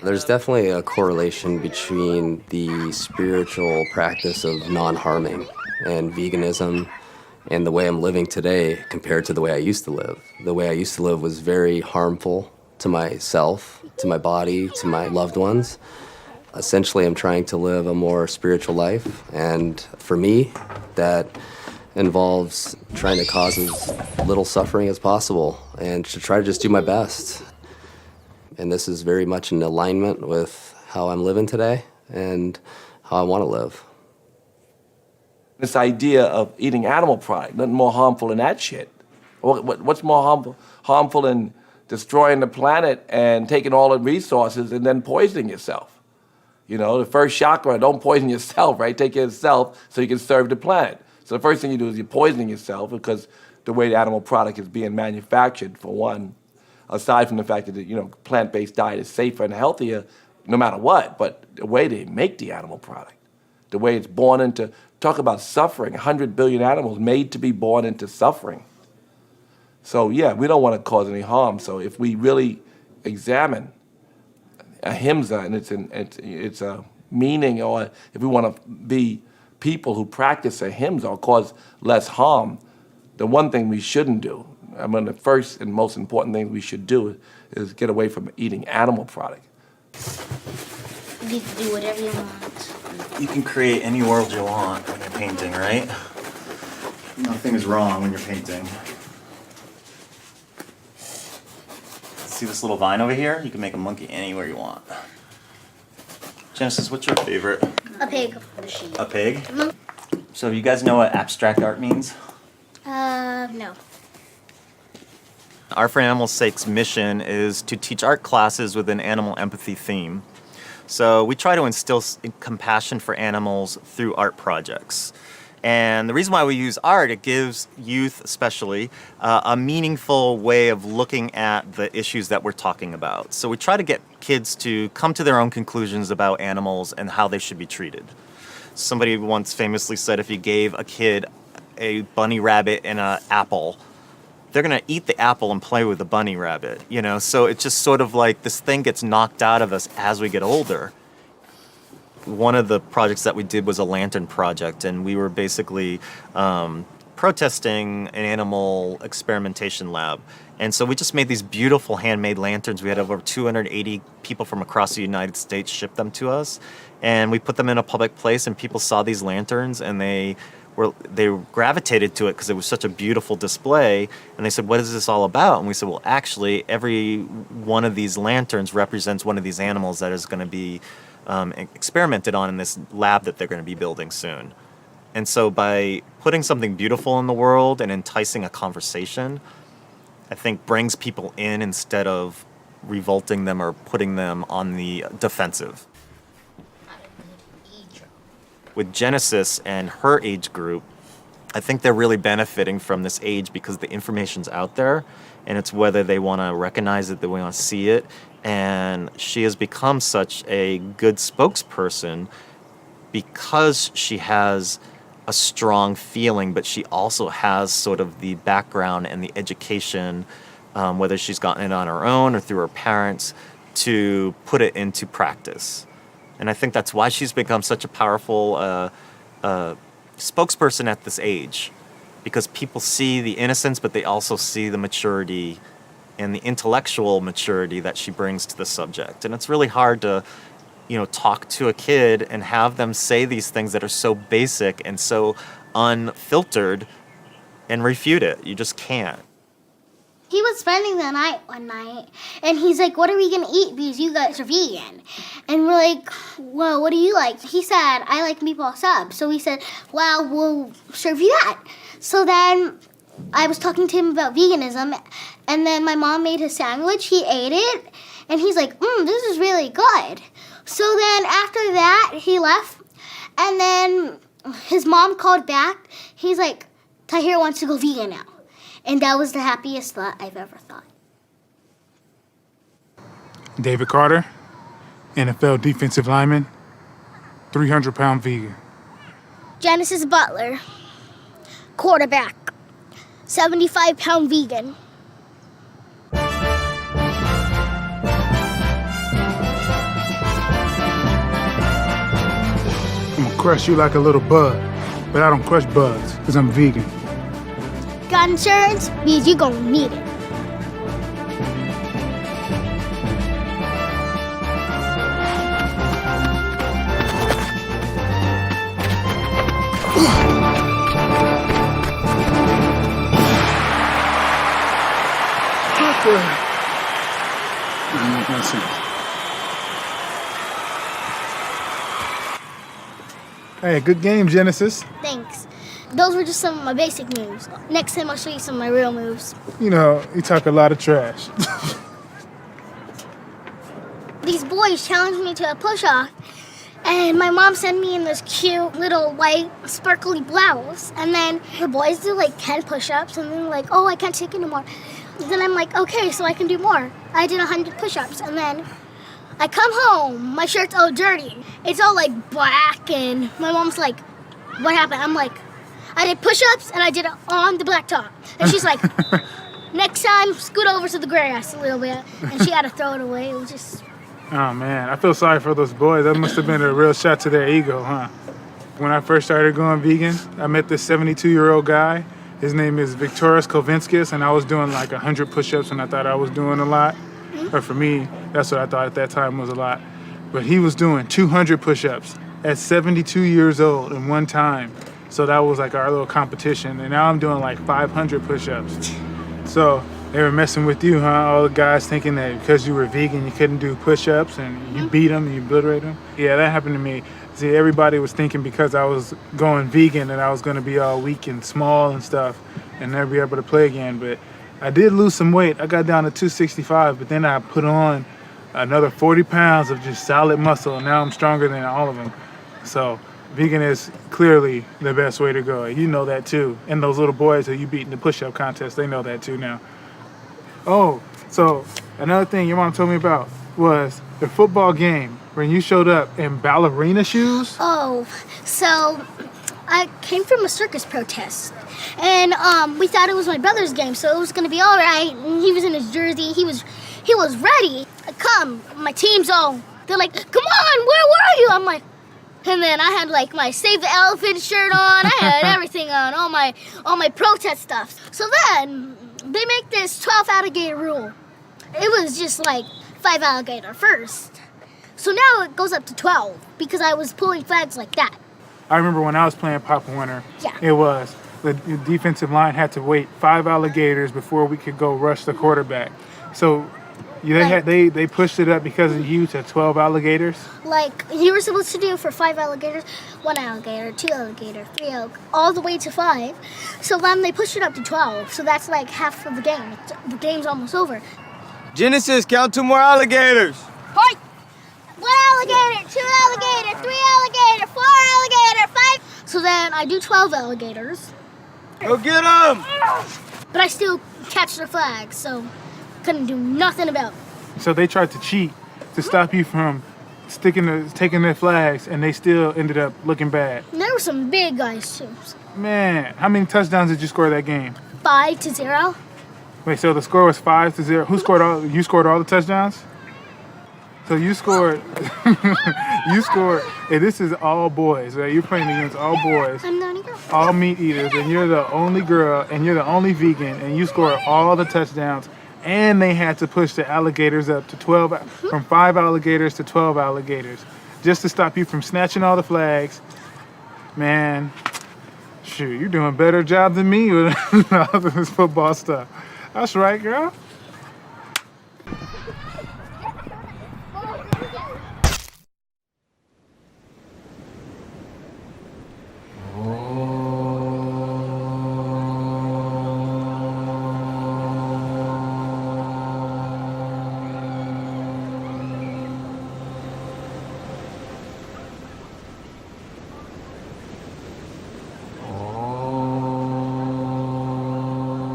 There's definitely a correlation between the spiritual practice of non-harming and veganism and the way I'm living today compared to the way I used to live. The way I used to live was very harmful to myself, to my body, to my loved ones. Essentially, I'm trying to live a more spiritual life, and for me, that involves trying to cause as little suffering as possible and to try to just do my best. And this is very much in alignment with how I'm living today and how I want to live. This idea of eating animal product, nothing more harmful than that shit. What's more harmful than destroying the planet and taking all the resources and then poisoning yourself? You know, the first chakra, don't poison yourself, right? Take care of yourself so you can serve the planet. So the first thing you do is you're poisoning yourself because the way the animal product is being manufactured, for one, aside from the fact that, you know, plant-based diet is safer and healthier no matter what, but the way they make the animal product, the way it's born into, talk about suffering, 100 billion animals made to be born into suffering. So yeah, we don't want to cause any harm. So if we really examine ahimsa and its a meaning, or if we want to be people who practice ahimsa or cause less harm, the one thing we shouldn't do, I mean, the first and most important thing we should do is get away from eating animal product. You can do whatever you want. You can create any world you want when you're painting, right? Nothing is wrong when you're painting. See this little vine over here? You can make a monkey anywhere you want. Genesis, what's your favorite? A pig. A pig? Mm-hmm. So you guys know what abstract art means? No. Art for Animals' Sake's mission is to teach art classes with an animal empathy theme. So we try to instill compassion for animals through art projects. And the reason why we use art, it gives youth especially a meaningful way of looking at the issues that we're talking about. So we try to get kids to come to their own conclusions about animals and how they should be treated. Somebody once famously said if you gave a kid a bunny rabbit and an apple, they're gonna eat the apple and play with the bunny rabbit, you know? So it's just sort of like this thing gets knocked out of us as we get older. One of the projects that we did was a lantern project, and we were basically protesting an animal experimentation lab. And so we just made these beautiful handmade lanterns. We had over 280 people from across the United States ship them to us. And we put them in a public place, and people saw these lanterns, and they gravitated to it because it was such a beautiful display. And they said, what is this all about? And we said, well, actually, every one of these lanterns represents one of these animals that is going to be experimented on in this lab that they're going to be building soon. And so by putting something beautiful in the world and enticing a conversation, I think brings people in instead of revolting them or putting them on the defensive. With Genesis and her age group, I think they're really benefiting from this age because the information's out there, and it's whether they want to recognize it, they want to see it. And she has become such a good spokesperson because she has a strong feeling, but she also has sort of the background and the education, whether she's gotten it on her own or through her parents, to put it into practice. And I think that's why she's become such a powerful spokesperson at this age, because people see the innocence, but they also see the maturity and the intellectual maturity that she brings to the subject. And it's really hard to, talk to a kid and have them say these things that are so basic and so unfiltered and refute it. You just can't. He was spending the night one night, and he's like, what are we going to eat because you guys are vegan? And we're like, well, what do you like? He said, I like meatball sub. So we said, well, we'll serve you that. So then I was talking to him about veganism, and then my mom made his sandwich. He ate it, and he's like, this is really good. So then after that, he left, and then his mom called back. He's like, Tahir wants to go vegan now. And that was the happiest thought I've ever thought. David Carter, NFL defensive lineman, 300-pound vegan. Genesis Butler, quarterback, 75-pound vegan. I'm gonna crush you like a little bug, but I don't crush bugs because I'm vegan. Got insurance? Means you're gonna need it. I'm not gonna say. Hey, good game, Genesis. Thanks. Those were just some of my basic moves. Next time I'll show you some of my real moves. You know, you talk a lot of trash. These boys challenged me to a push-off, and my mom sent me in this cute little white sparkly blouse. And then the boys do like 10 push-ups, and then like, oh, I can't take anymore. And then I'm like, okay, so I can do more. I did 100 push-ups, and then I come home, my shirt's all dirty. It's all like black, and my mom's like, what happened? I'm like, I did push-ups, and I did it on the blacktop. And she's like, next time, scoot over to the grass a little bit. And she had to throw it away. It was just... Oh, man, I feel sorry for those boys. That must have been a real shot to their ego, huh? When I first started going vegan, I met this 72-year-old guy. His name is Victoras Kovinskis, and I was doing like 100 push-ups, and I thought I was doing a lot. Or for me, that's what I thought at that time was a lot. But he was doing 200 push-ups at 72 years old in one time. So that was like our little competition. And now I'm doing like 500 push-ups. So they were messing with you, huh? All the guys thinking that because you were vegan, you couldn't do push-ups and you beat them and you obliterate them. Yeah, that happened to me. See, everybody was thinking because I was going vegan that I was going to be all weak and small and stuff and never be able to play again. But I did lose some weight. I got down to 265, but then I put on another 40 pounds of just solid muscle, and now I'm stronger than all of them. So vegan is clearly the best way to go. You know that too. And those little boys that you beat in the push-up contest, they know that too now. Oh, so another thing your mom told me about was the football game when you showed up in ballerina shoes. Oh, so I came from a circus protest, and we thought it was my brother's game, so it was gonna be all right. And he was in his jersey. He was ready. Come, my team's all. They're like, come on, where were you? I'm like, and then I had like my Save the Elephant shirt on. I had everything on, all my protest stuff. So then they make this 12 alligator rule. It was just like 5 alligator first. So now it goes up to 12 because I was pulling flags like that. I remember when I was playing Papa Winter, Yeah. it was the defensive line had to wait 5 alligators before we could go rush the quarterback. So they pushed it up because of you to 12 alligators. Like you were supposed to do for 5 alligators, 1 alligator, 2 alligator, 3 alligator, all the way to 5. So then they pushed it up to 12. So that's like half of the game. The game's almost over. Genesis, count 2 more alligators. Fight! 1 alligator, 2 alligator, 3 alligator, 4 alligator, 5. So then I do 12 alligators. Go get them! But I still catch the flag, so couldn't do nothing about it. So they tried to cheat to stop you from taking their flags, and they still ended up looking bad. And there were some big guys too. Man, how many touchdowns did you score that game? 5-0. Wait, so the score was 5-0. Who scored all? You scored all the touchdowns? So you scored. And this is all boys, right? You're playing against all boys, I'm the only girl. all meat eaters, and you're the only girl, and you're the only vegan, and you scored all the touchdowns. And they had to push the alligators up to 12, from 5 alligators to 12 alligators, just to stop you from snatching all the flags. Man, shoot, you're doing a better job than me with all this football stuff. That's right, girl.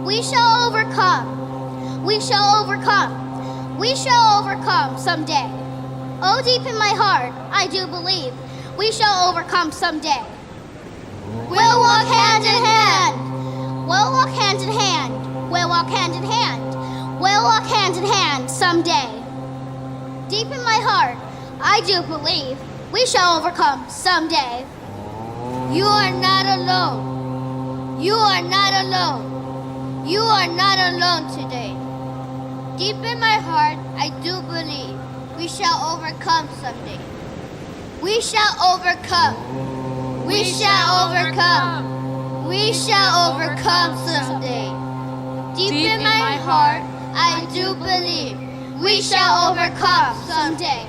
We shall overcome. We shall overcome. We shall overcome someday. Oh, deep in my heart, I do believe we shall overcome someday. We'll walk hand in hand. We'll walk hand in hand. We'll walk hand in hand. We'll walk hand in hand someday. Deep in my heart, I do believe we shall overcome someday. You are not alone. You are not alone. You are not alone today. Deep in my heart, I do believe we shall overcome someday. We shall overcome. We shall overcome. We shall overcome someday. Deep in my heart, I do believe we shall overcome someday.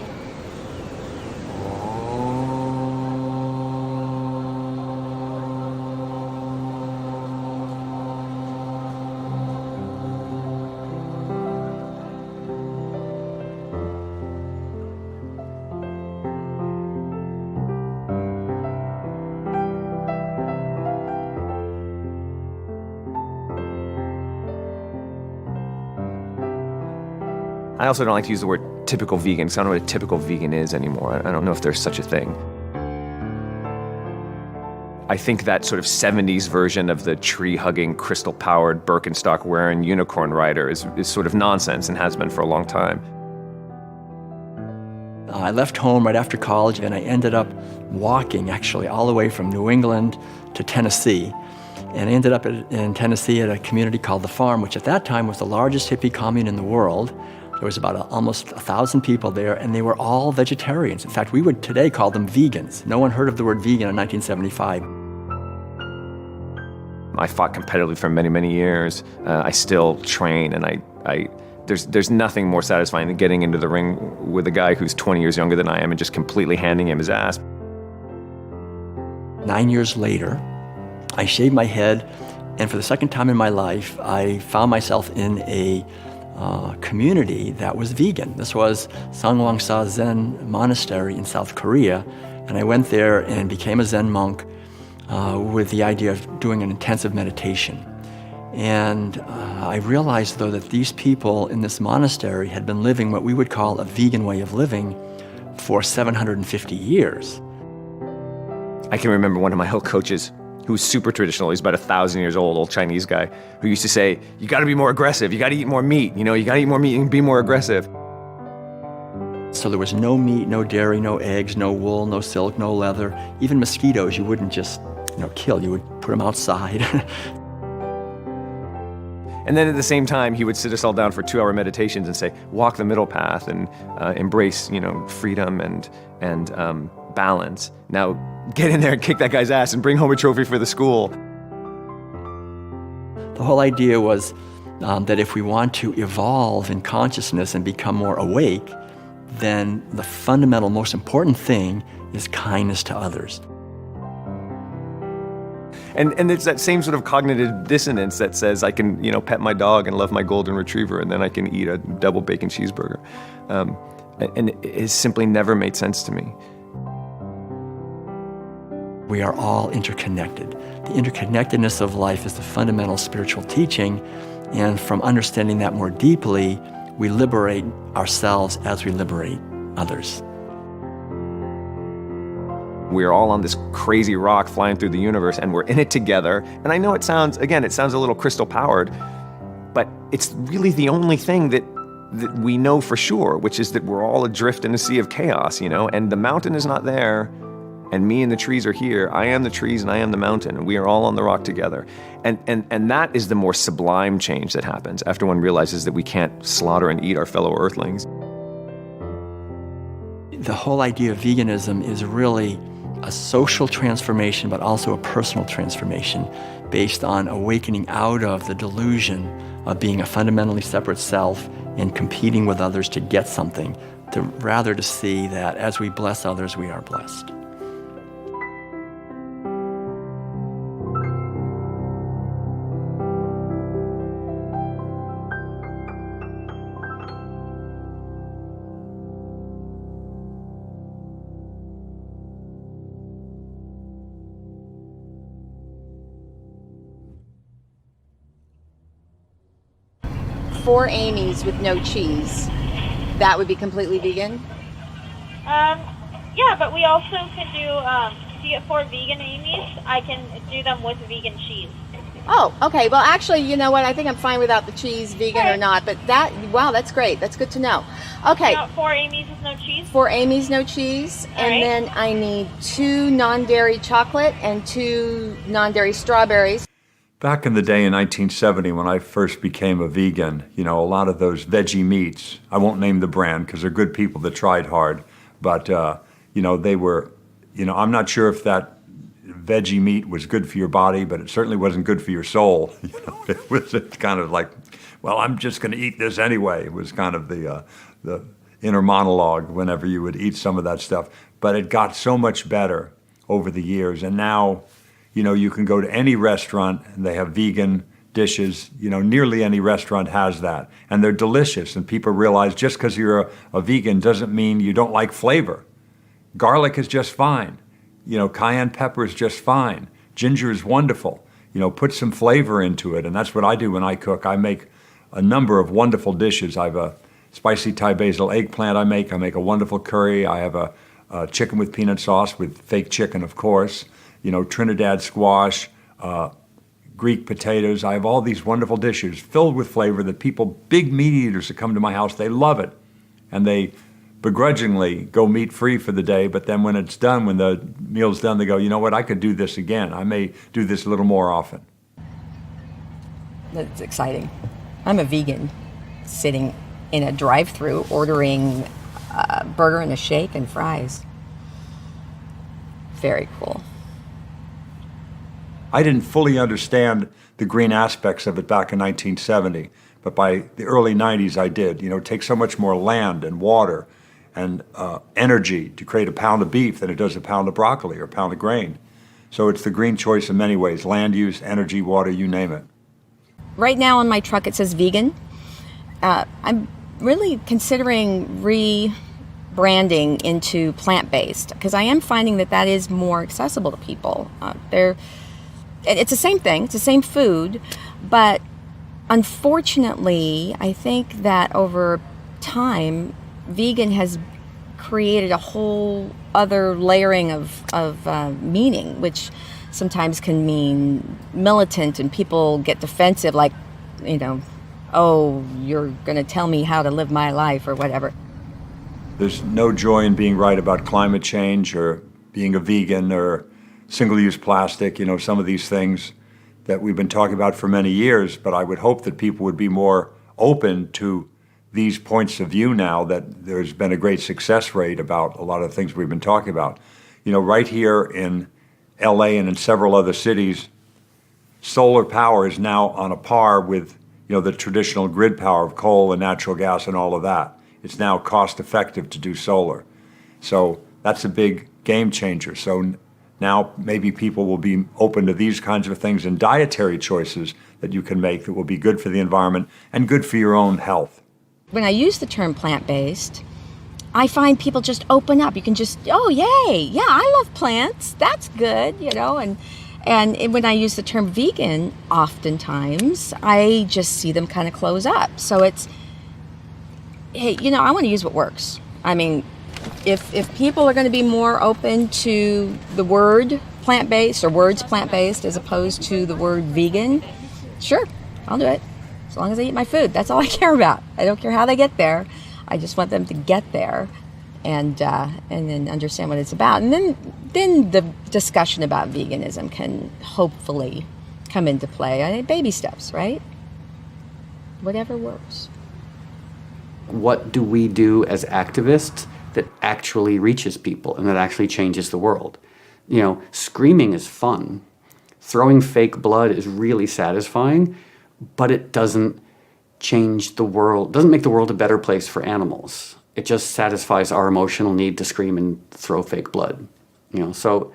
I also don't like to use the word typical vegan, because I don't know what a typical vegan is anymore. I don't know if there's such a thing. I think that sort of 70s version of the tree-hugging, crystal-powered, Birkenstock-wearing unicorn rider is sort of nonsense and has been for a long time. I left home right after college, and I ended up walking, actually, all the way from New England to Tennessee. And I ended up in Tennessee at a community called The Farm, which at that time was the largest hippie commune in the world. There was about almost 1,000 people there, and they were all vegetarians. In fact, we would today call them vegans. No one heard of the word vegan in 1975. I fought competitively for many, many years. I still train, and there's nothing more satisfying than getting into the ring with a guy who's 20 years younger than I am and just completely handing him his ass. 9 years later, I shaved my head, and for the second time in my life, I found myself in a community that was vegan. This was Sangwangsa Zen Monastery in South Korea, and I went there and became a Zen monk with the idea of doing an intensive meditation. And I realized, though, that these people in this monastery had been living what we would call a vegan way of living for 750 years. I can remember one of my old coaches who was super traditional. He's about 1,000 years old Chinese guy, who used to say, you gotta be more aggressive, you gotta eat more meat, you gotta eat more meat and be more aggressive. So there was no meat, no dairy, no eggs, no wool, no silk, no leather. Even mosquitoes you wouldn't just kill, you would put them outside. And then at the same time, he would sit us all down for 2-hour meditations and say, walk the middle path and embrace, freedom and balance. Now, get in there and kick that guy's ass and bring home a trophy for the school. The whole idea was that if we want to evolve in consciousness and become more awake, then the fundamental, most important thing is kindness to others. And it's that same sort of cognitive dissonance that says I can, pet my dog and love my golden retriever, and then I can eat a double bacon cheeseburger. And it has simply never made sense to me. We are all interconnected. The interconnectedness of life is the fundamental spiritual teaching, and from understanding that more deeply, we liberate ourselves as we liberate others. We're all on this crazy rock flying through the universe, and we're in it together. And I know it sounds a little crystal powered, but it's really the only thing that we know for sure, which is that we're all adrift in a sea of chaos, and the mountain is not there, and me and the trees are here. I am the trees and I am the mountain, and we are all on the rock together. And that is the more sublime change that happens after one realizes that we can't slaughter and eat our fellow earthlings. The whole idea of veganism is really a social transformation, but also a personal transformation based on awakening out of the delusion of being a fundamentally separate self and competing with others to get something, rather to see that as we bless others, we are blessed. Four Amy's with no cheese. That would be completely vegan? Yeah, but we also can do, if you get 4 vegan Amy's, I can do them with vegan cheese. Oh, okay. Well, actually, you know what? I think I'm fine without the cheese, vegan or not. But wow, that's great. That's good to know. Okay. 4 Amy's with no cheese? 4 Amy's, no cheese. And then I need 2 non-dairy chocolate and 2 non-dairy strawberries. Back in the day in 1970 when I first became a vegan, a lot of those veggie meats, I won't name the brand because they're good people that tried hard, but, they were, I'm not sure if that veggie meat was good for your body, but it certainly wasn't good for your soul. It was kind of like, well, I'm just going to eat this anyway. It was kind of the inner monologue whenever you would eat some of that stuff. But it got so much better over the years, and now, you can go to any restaurant and they have vegan dishes. Nearly any restaurant has that. And they're delicious. And people realize just because you're a vegan doesn't mean you don't like flavor. Garlic is just fine. Cayenne pepper is just fine. Ginger is wonderful. Put some flavor into it. And that's what I do when I cook. I make a number of wonderful dishes. I have a spicy Thai basil eggplant I make. I make a wonderful curry. I have a chicken with peanut sauce with fake chicken, of course. You know, Trinidad squash, Greek potatoes. I have all these wonderful dishes filled with flavor that people, big meat eaters that come to my house, they love it. And they begrudgingly go meat-free for the day, but then when it's done, when the meal's done, they go, you know what, I could do this again. I may do this a little more often. That's exciting. I'm a vegan sitting in a drive-thru ordering a burger and a shake and fries. Very cool. I didn't fully understand the green aspects of it back in 1970, but by the early 90s I did. You know, it takes so much more land and water and energy to create a pound of beef than it does a pound of broccoli or a pound of grain. So it's the green choice in many ways: land use, energy, water, you name it. Right now on my truck it says vegan. I'm really considering rebranding into plant-based because I am finding that is more accessible to people. It's the same thing, it's the same food, but unfortunately, I think that over time, vegan has created a whole other layering of meaning, which sometimes can mean militant, and people get defensive, like, you know, oh, you're going to tell me how to live my life or whatever. There's no joy in being right about climate change or being a vegan or single-use plastic, you know, some of these things that we've been talking about for many years, but I would hope that people would be more open to these points of view now that there's been a great success rate about a lot of the things we've been talking about. You know, right here in LA and in several other cities, solar power is now on a par with, you know, the traditional grid power of coal and natural gas and all of that. It's now cost effective to do solar. So that's a big game changer. So now maybe people will be open to these kinds of things and dietary choices that you can make that will be good for the environment and good for your own health. When I use the term plant-based, I find people just open up. You can just, oh, yay, yeah, I love plants. That's good, you know. And when I use the term vegan, oftentimes I just see them kind of close up. So it's, hey, you know, I want to use what works. I mean, if people are going to be more open to the word plant-based or words plant-based as opposed to the word vegan, sure, I'll do it. As long as I eat my food, that's all I care about. I don't care how they get there. I just want them to get there and then understand what it's about. And then the discussion about veganism can hopefully come into play. I mean, baby steps, right? Whatever works. What do we do as activists that actually reaches people and that actually changes the world? You know, screaming is fun. Throwing fake blood is really satisfying, but it doesn't change the world, doesn't make the world a better place for animals. It just satisfies our emotional need to scream and throw fake blood. You know, so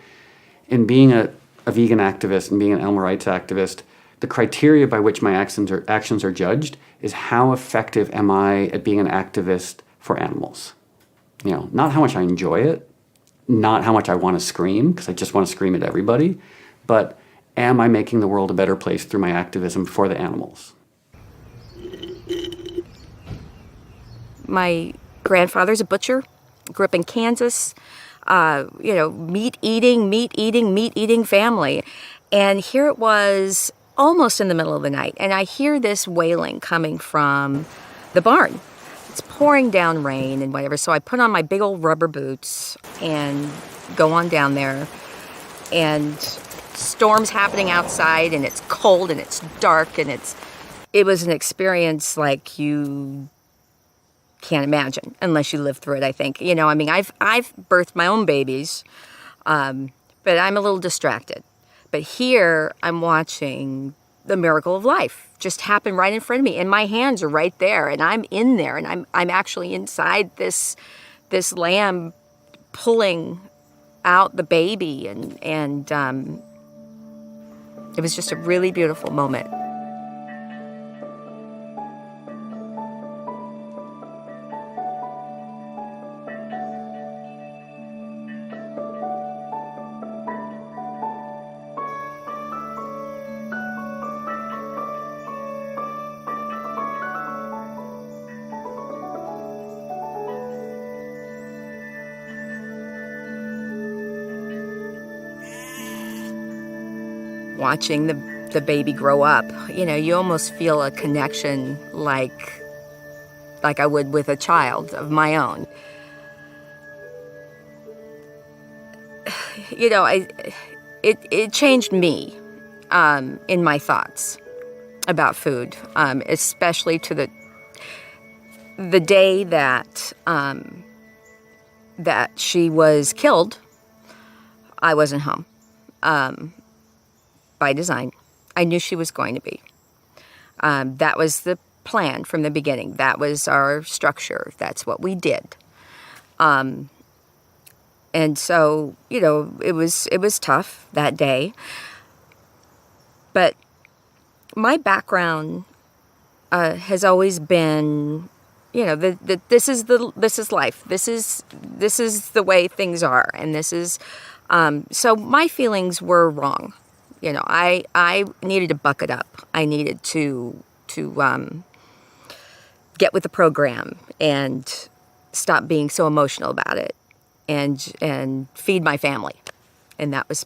in being a vegan activist and being an animal rights activist, the criteria by which my actions are judged is how effective am I at being an activist for animals. You know, not how much I enjoy it, not how much I want to scream, because I just want to scream at everybody, but am I making the world a better place through my activism for the animals? My grandfather's a butcher, grew up in Kansas, you know, meat eating family. And here it was almost in the middle of the night, and I hear this wailing coming from the barn. It's pouring down rain and whatever, so I put on my big old rubber boots and go on down there, and storm's happening outside, and it's cold and it's dark, and it was an experience like you can't imagine unless you live through it, I think. You know, I mean, I've birthed my own babies, but I'm a little distracted. But here I'm watching the miracle of life just happen right in front of me, and my hands are right there, and I'm in there, and I'm actually inside this lamb pulling out the baby, and it was just a really beautiful moment. watching the baby grow up, you almost feel a connection like I would with a child of my own. It changed me in my thoughts about food, especially to the day that she was killed. I wasn't home by design. I knew she was going to be. That was the plan from the beginning. That was our structure. That's what we did. And so, it was tough that day. But my background has always been, this is life. This is the way things are, and this is. So my feelings were wrong. I needed to buck it up. I needed to get with the program and stop being so emotional about it, and feed my family, and that was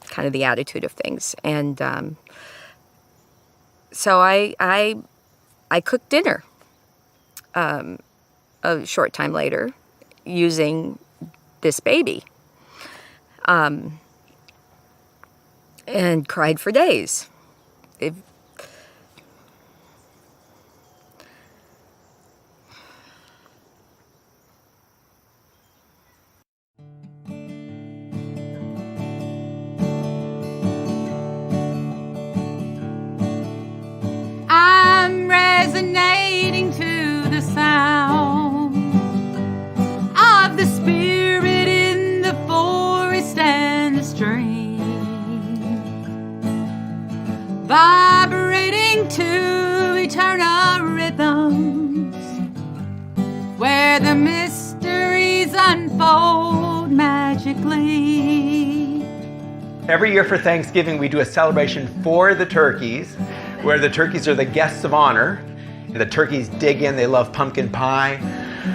kind of the attitude of things. And so I cooked dinner a short time later using this baby, and cried for days. I'm resonating to the sound of the spirit in the forest and the stream, vibrating to eternal rhythms where the mysteries unfold magically. Every year for Thanksgiving, we do a celebration for the turkeys, where the turkeys are the guests of honor. The turkeys dig in, they love pumpkin pie,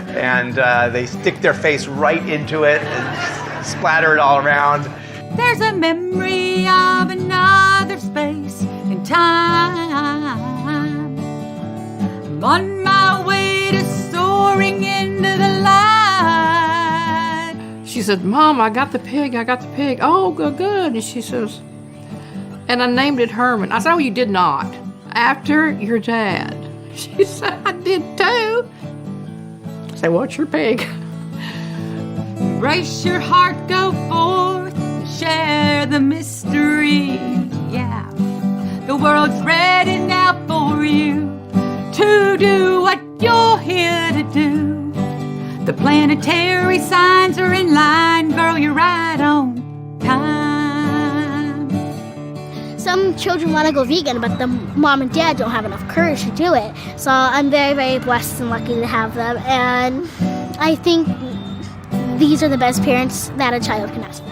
and they stick their face right into it and splatter it all around. There's a memory of another space and time. I'm on my way to soaring into the light. She said, Mom, I got the pig. Oh, good. And she says, and I named it Herman. I said, oh, you did not. After your dad. She said, I did too. I said, what's your pig? Brace your heart, go forth, share the mystery. Yeah, the world's ready now for you to do what you're here to do. The planetary signs are in line, girl, you're right on time. Some children want to go vegan, but the mom and dad don't have enough courage to do it. So I'm very, very blessed and lucky to have them. And I think these are the best parents that a child can ask for.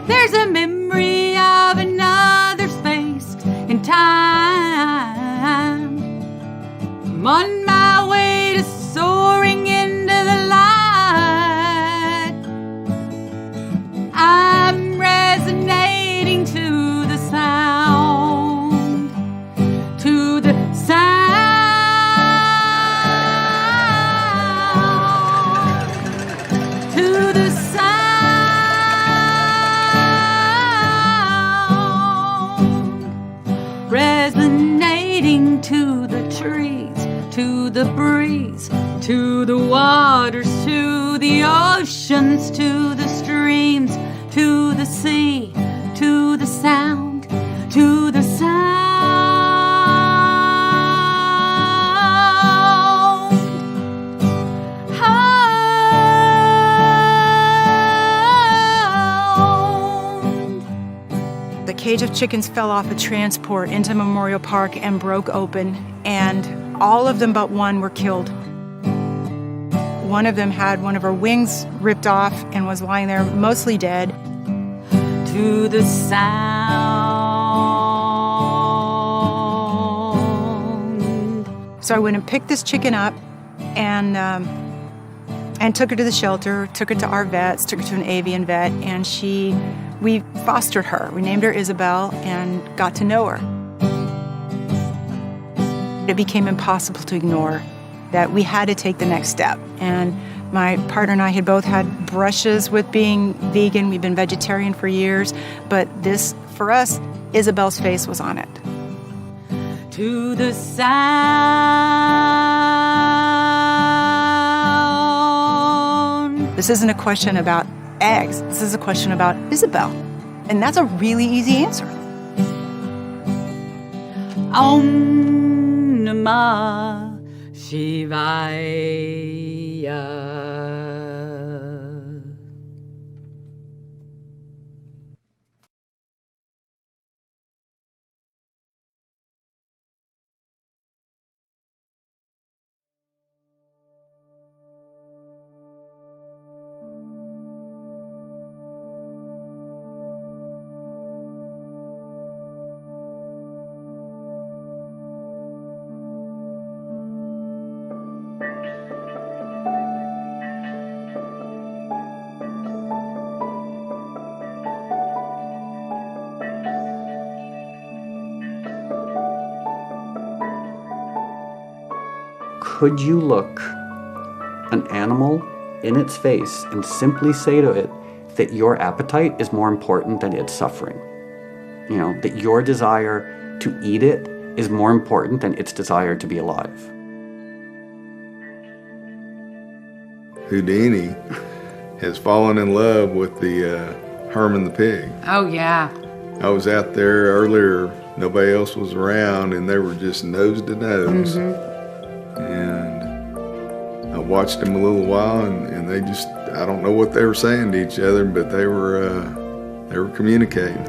There's a memory of another space and time. I'm on my way to soaring into the light. I'm resonating to the sound, to the sound, to the sound, resonating to the trees, to the breeze, to the waters, to the oceans, to the streams, to the sea, to the sound, to the sound. The cage of chickens fell off a transport into Memorial Park and broke open, and all of them but one were killed. One of them had one of her wings ripped off and was lying there mostly dead. To the sound. So I went and picked this chicken up and took her to the shelter, took her to our vets, took her to an avian vet, and she we fostered her. We named her Isabel and got to know her. It became impossible to ignore that we had to take the next step. And my partner and I had both had brushes with being vegan. We've been vegetarian for years, but this, for us, Isabel's face was on it. To the sound. This isn't a question about eggs. This is a question about Isabel. And that's a really easy answer. Om Namah Shivaya. Could you look an animal in its face and simply say to it that your appetite is more important than its suffering? You know, that your desire to eat it is more important than its desire to be alive. Houdini has fallen in love with the Herman the pig. Oh, yeah. I was out there earlier, nobody else was around, and they were just nose to nose. And I watched them a little while, and they just, I don't know what they were saying to each other, but they were communicating.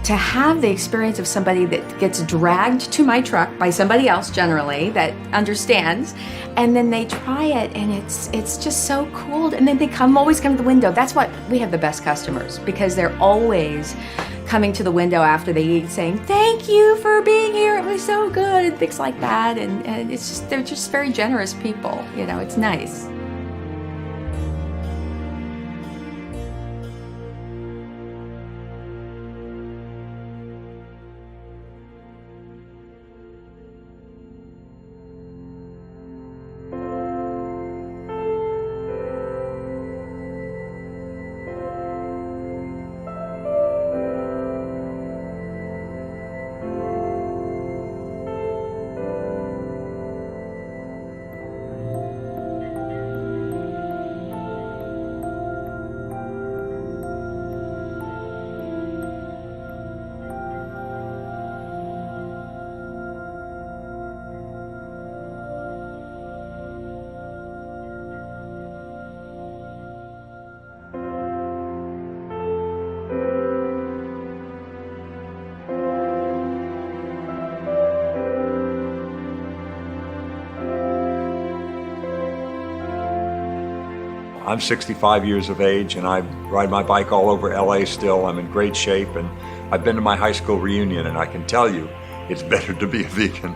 To have the experience of somebody that gets dragged to my truck by somebody else generally that understands, and then they try it and it's just so cool, and then they always come to the window. That's what we have the best customers, because they're always coming to the window after they eat saying, "Thank you for being here, it was so good," and things like that, and it's just, they're just very generous people, you know, it's nice. I'm 65 years of age and I ride my bike all over LA still. I'm in great shape and I've been to my high school reunion and I can tell you it's better to be a vegan.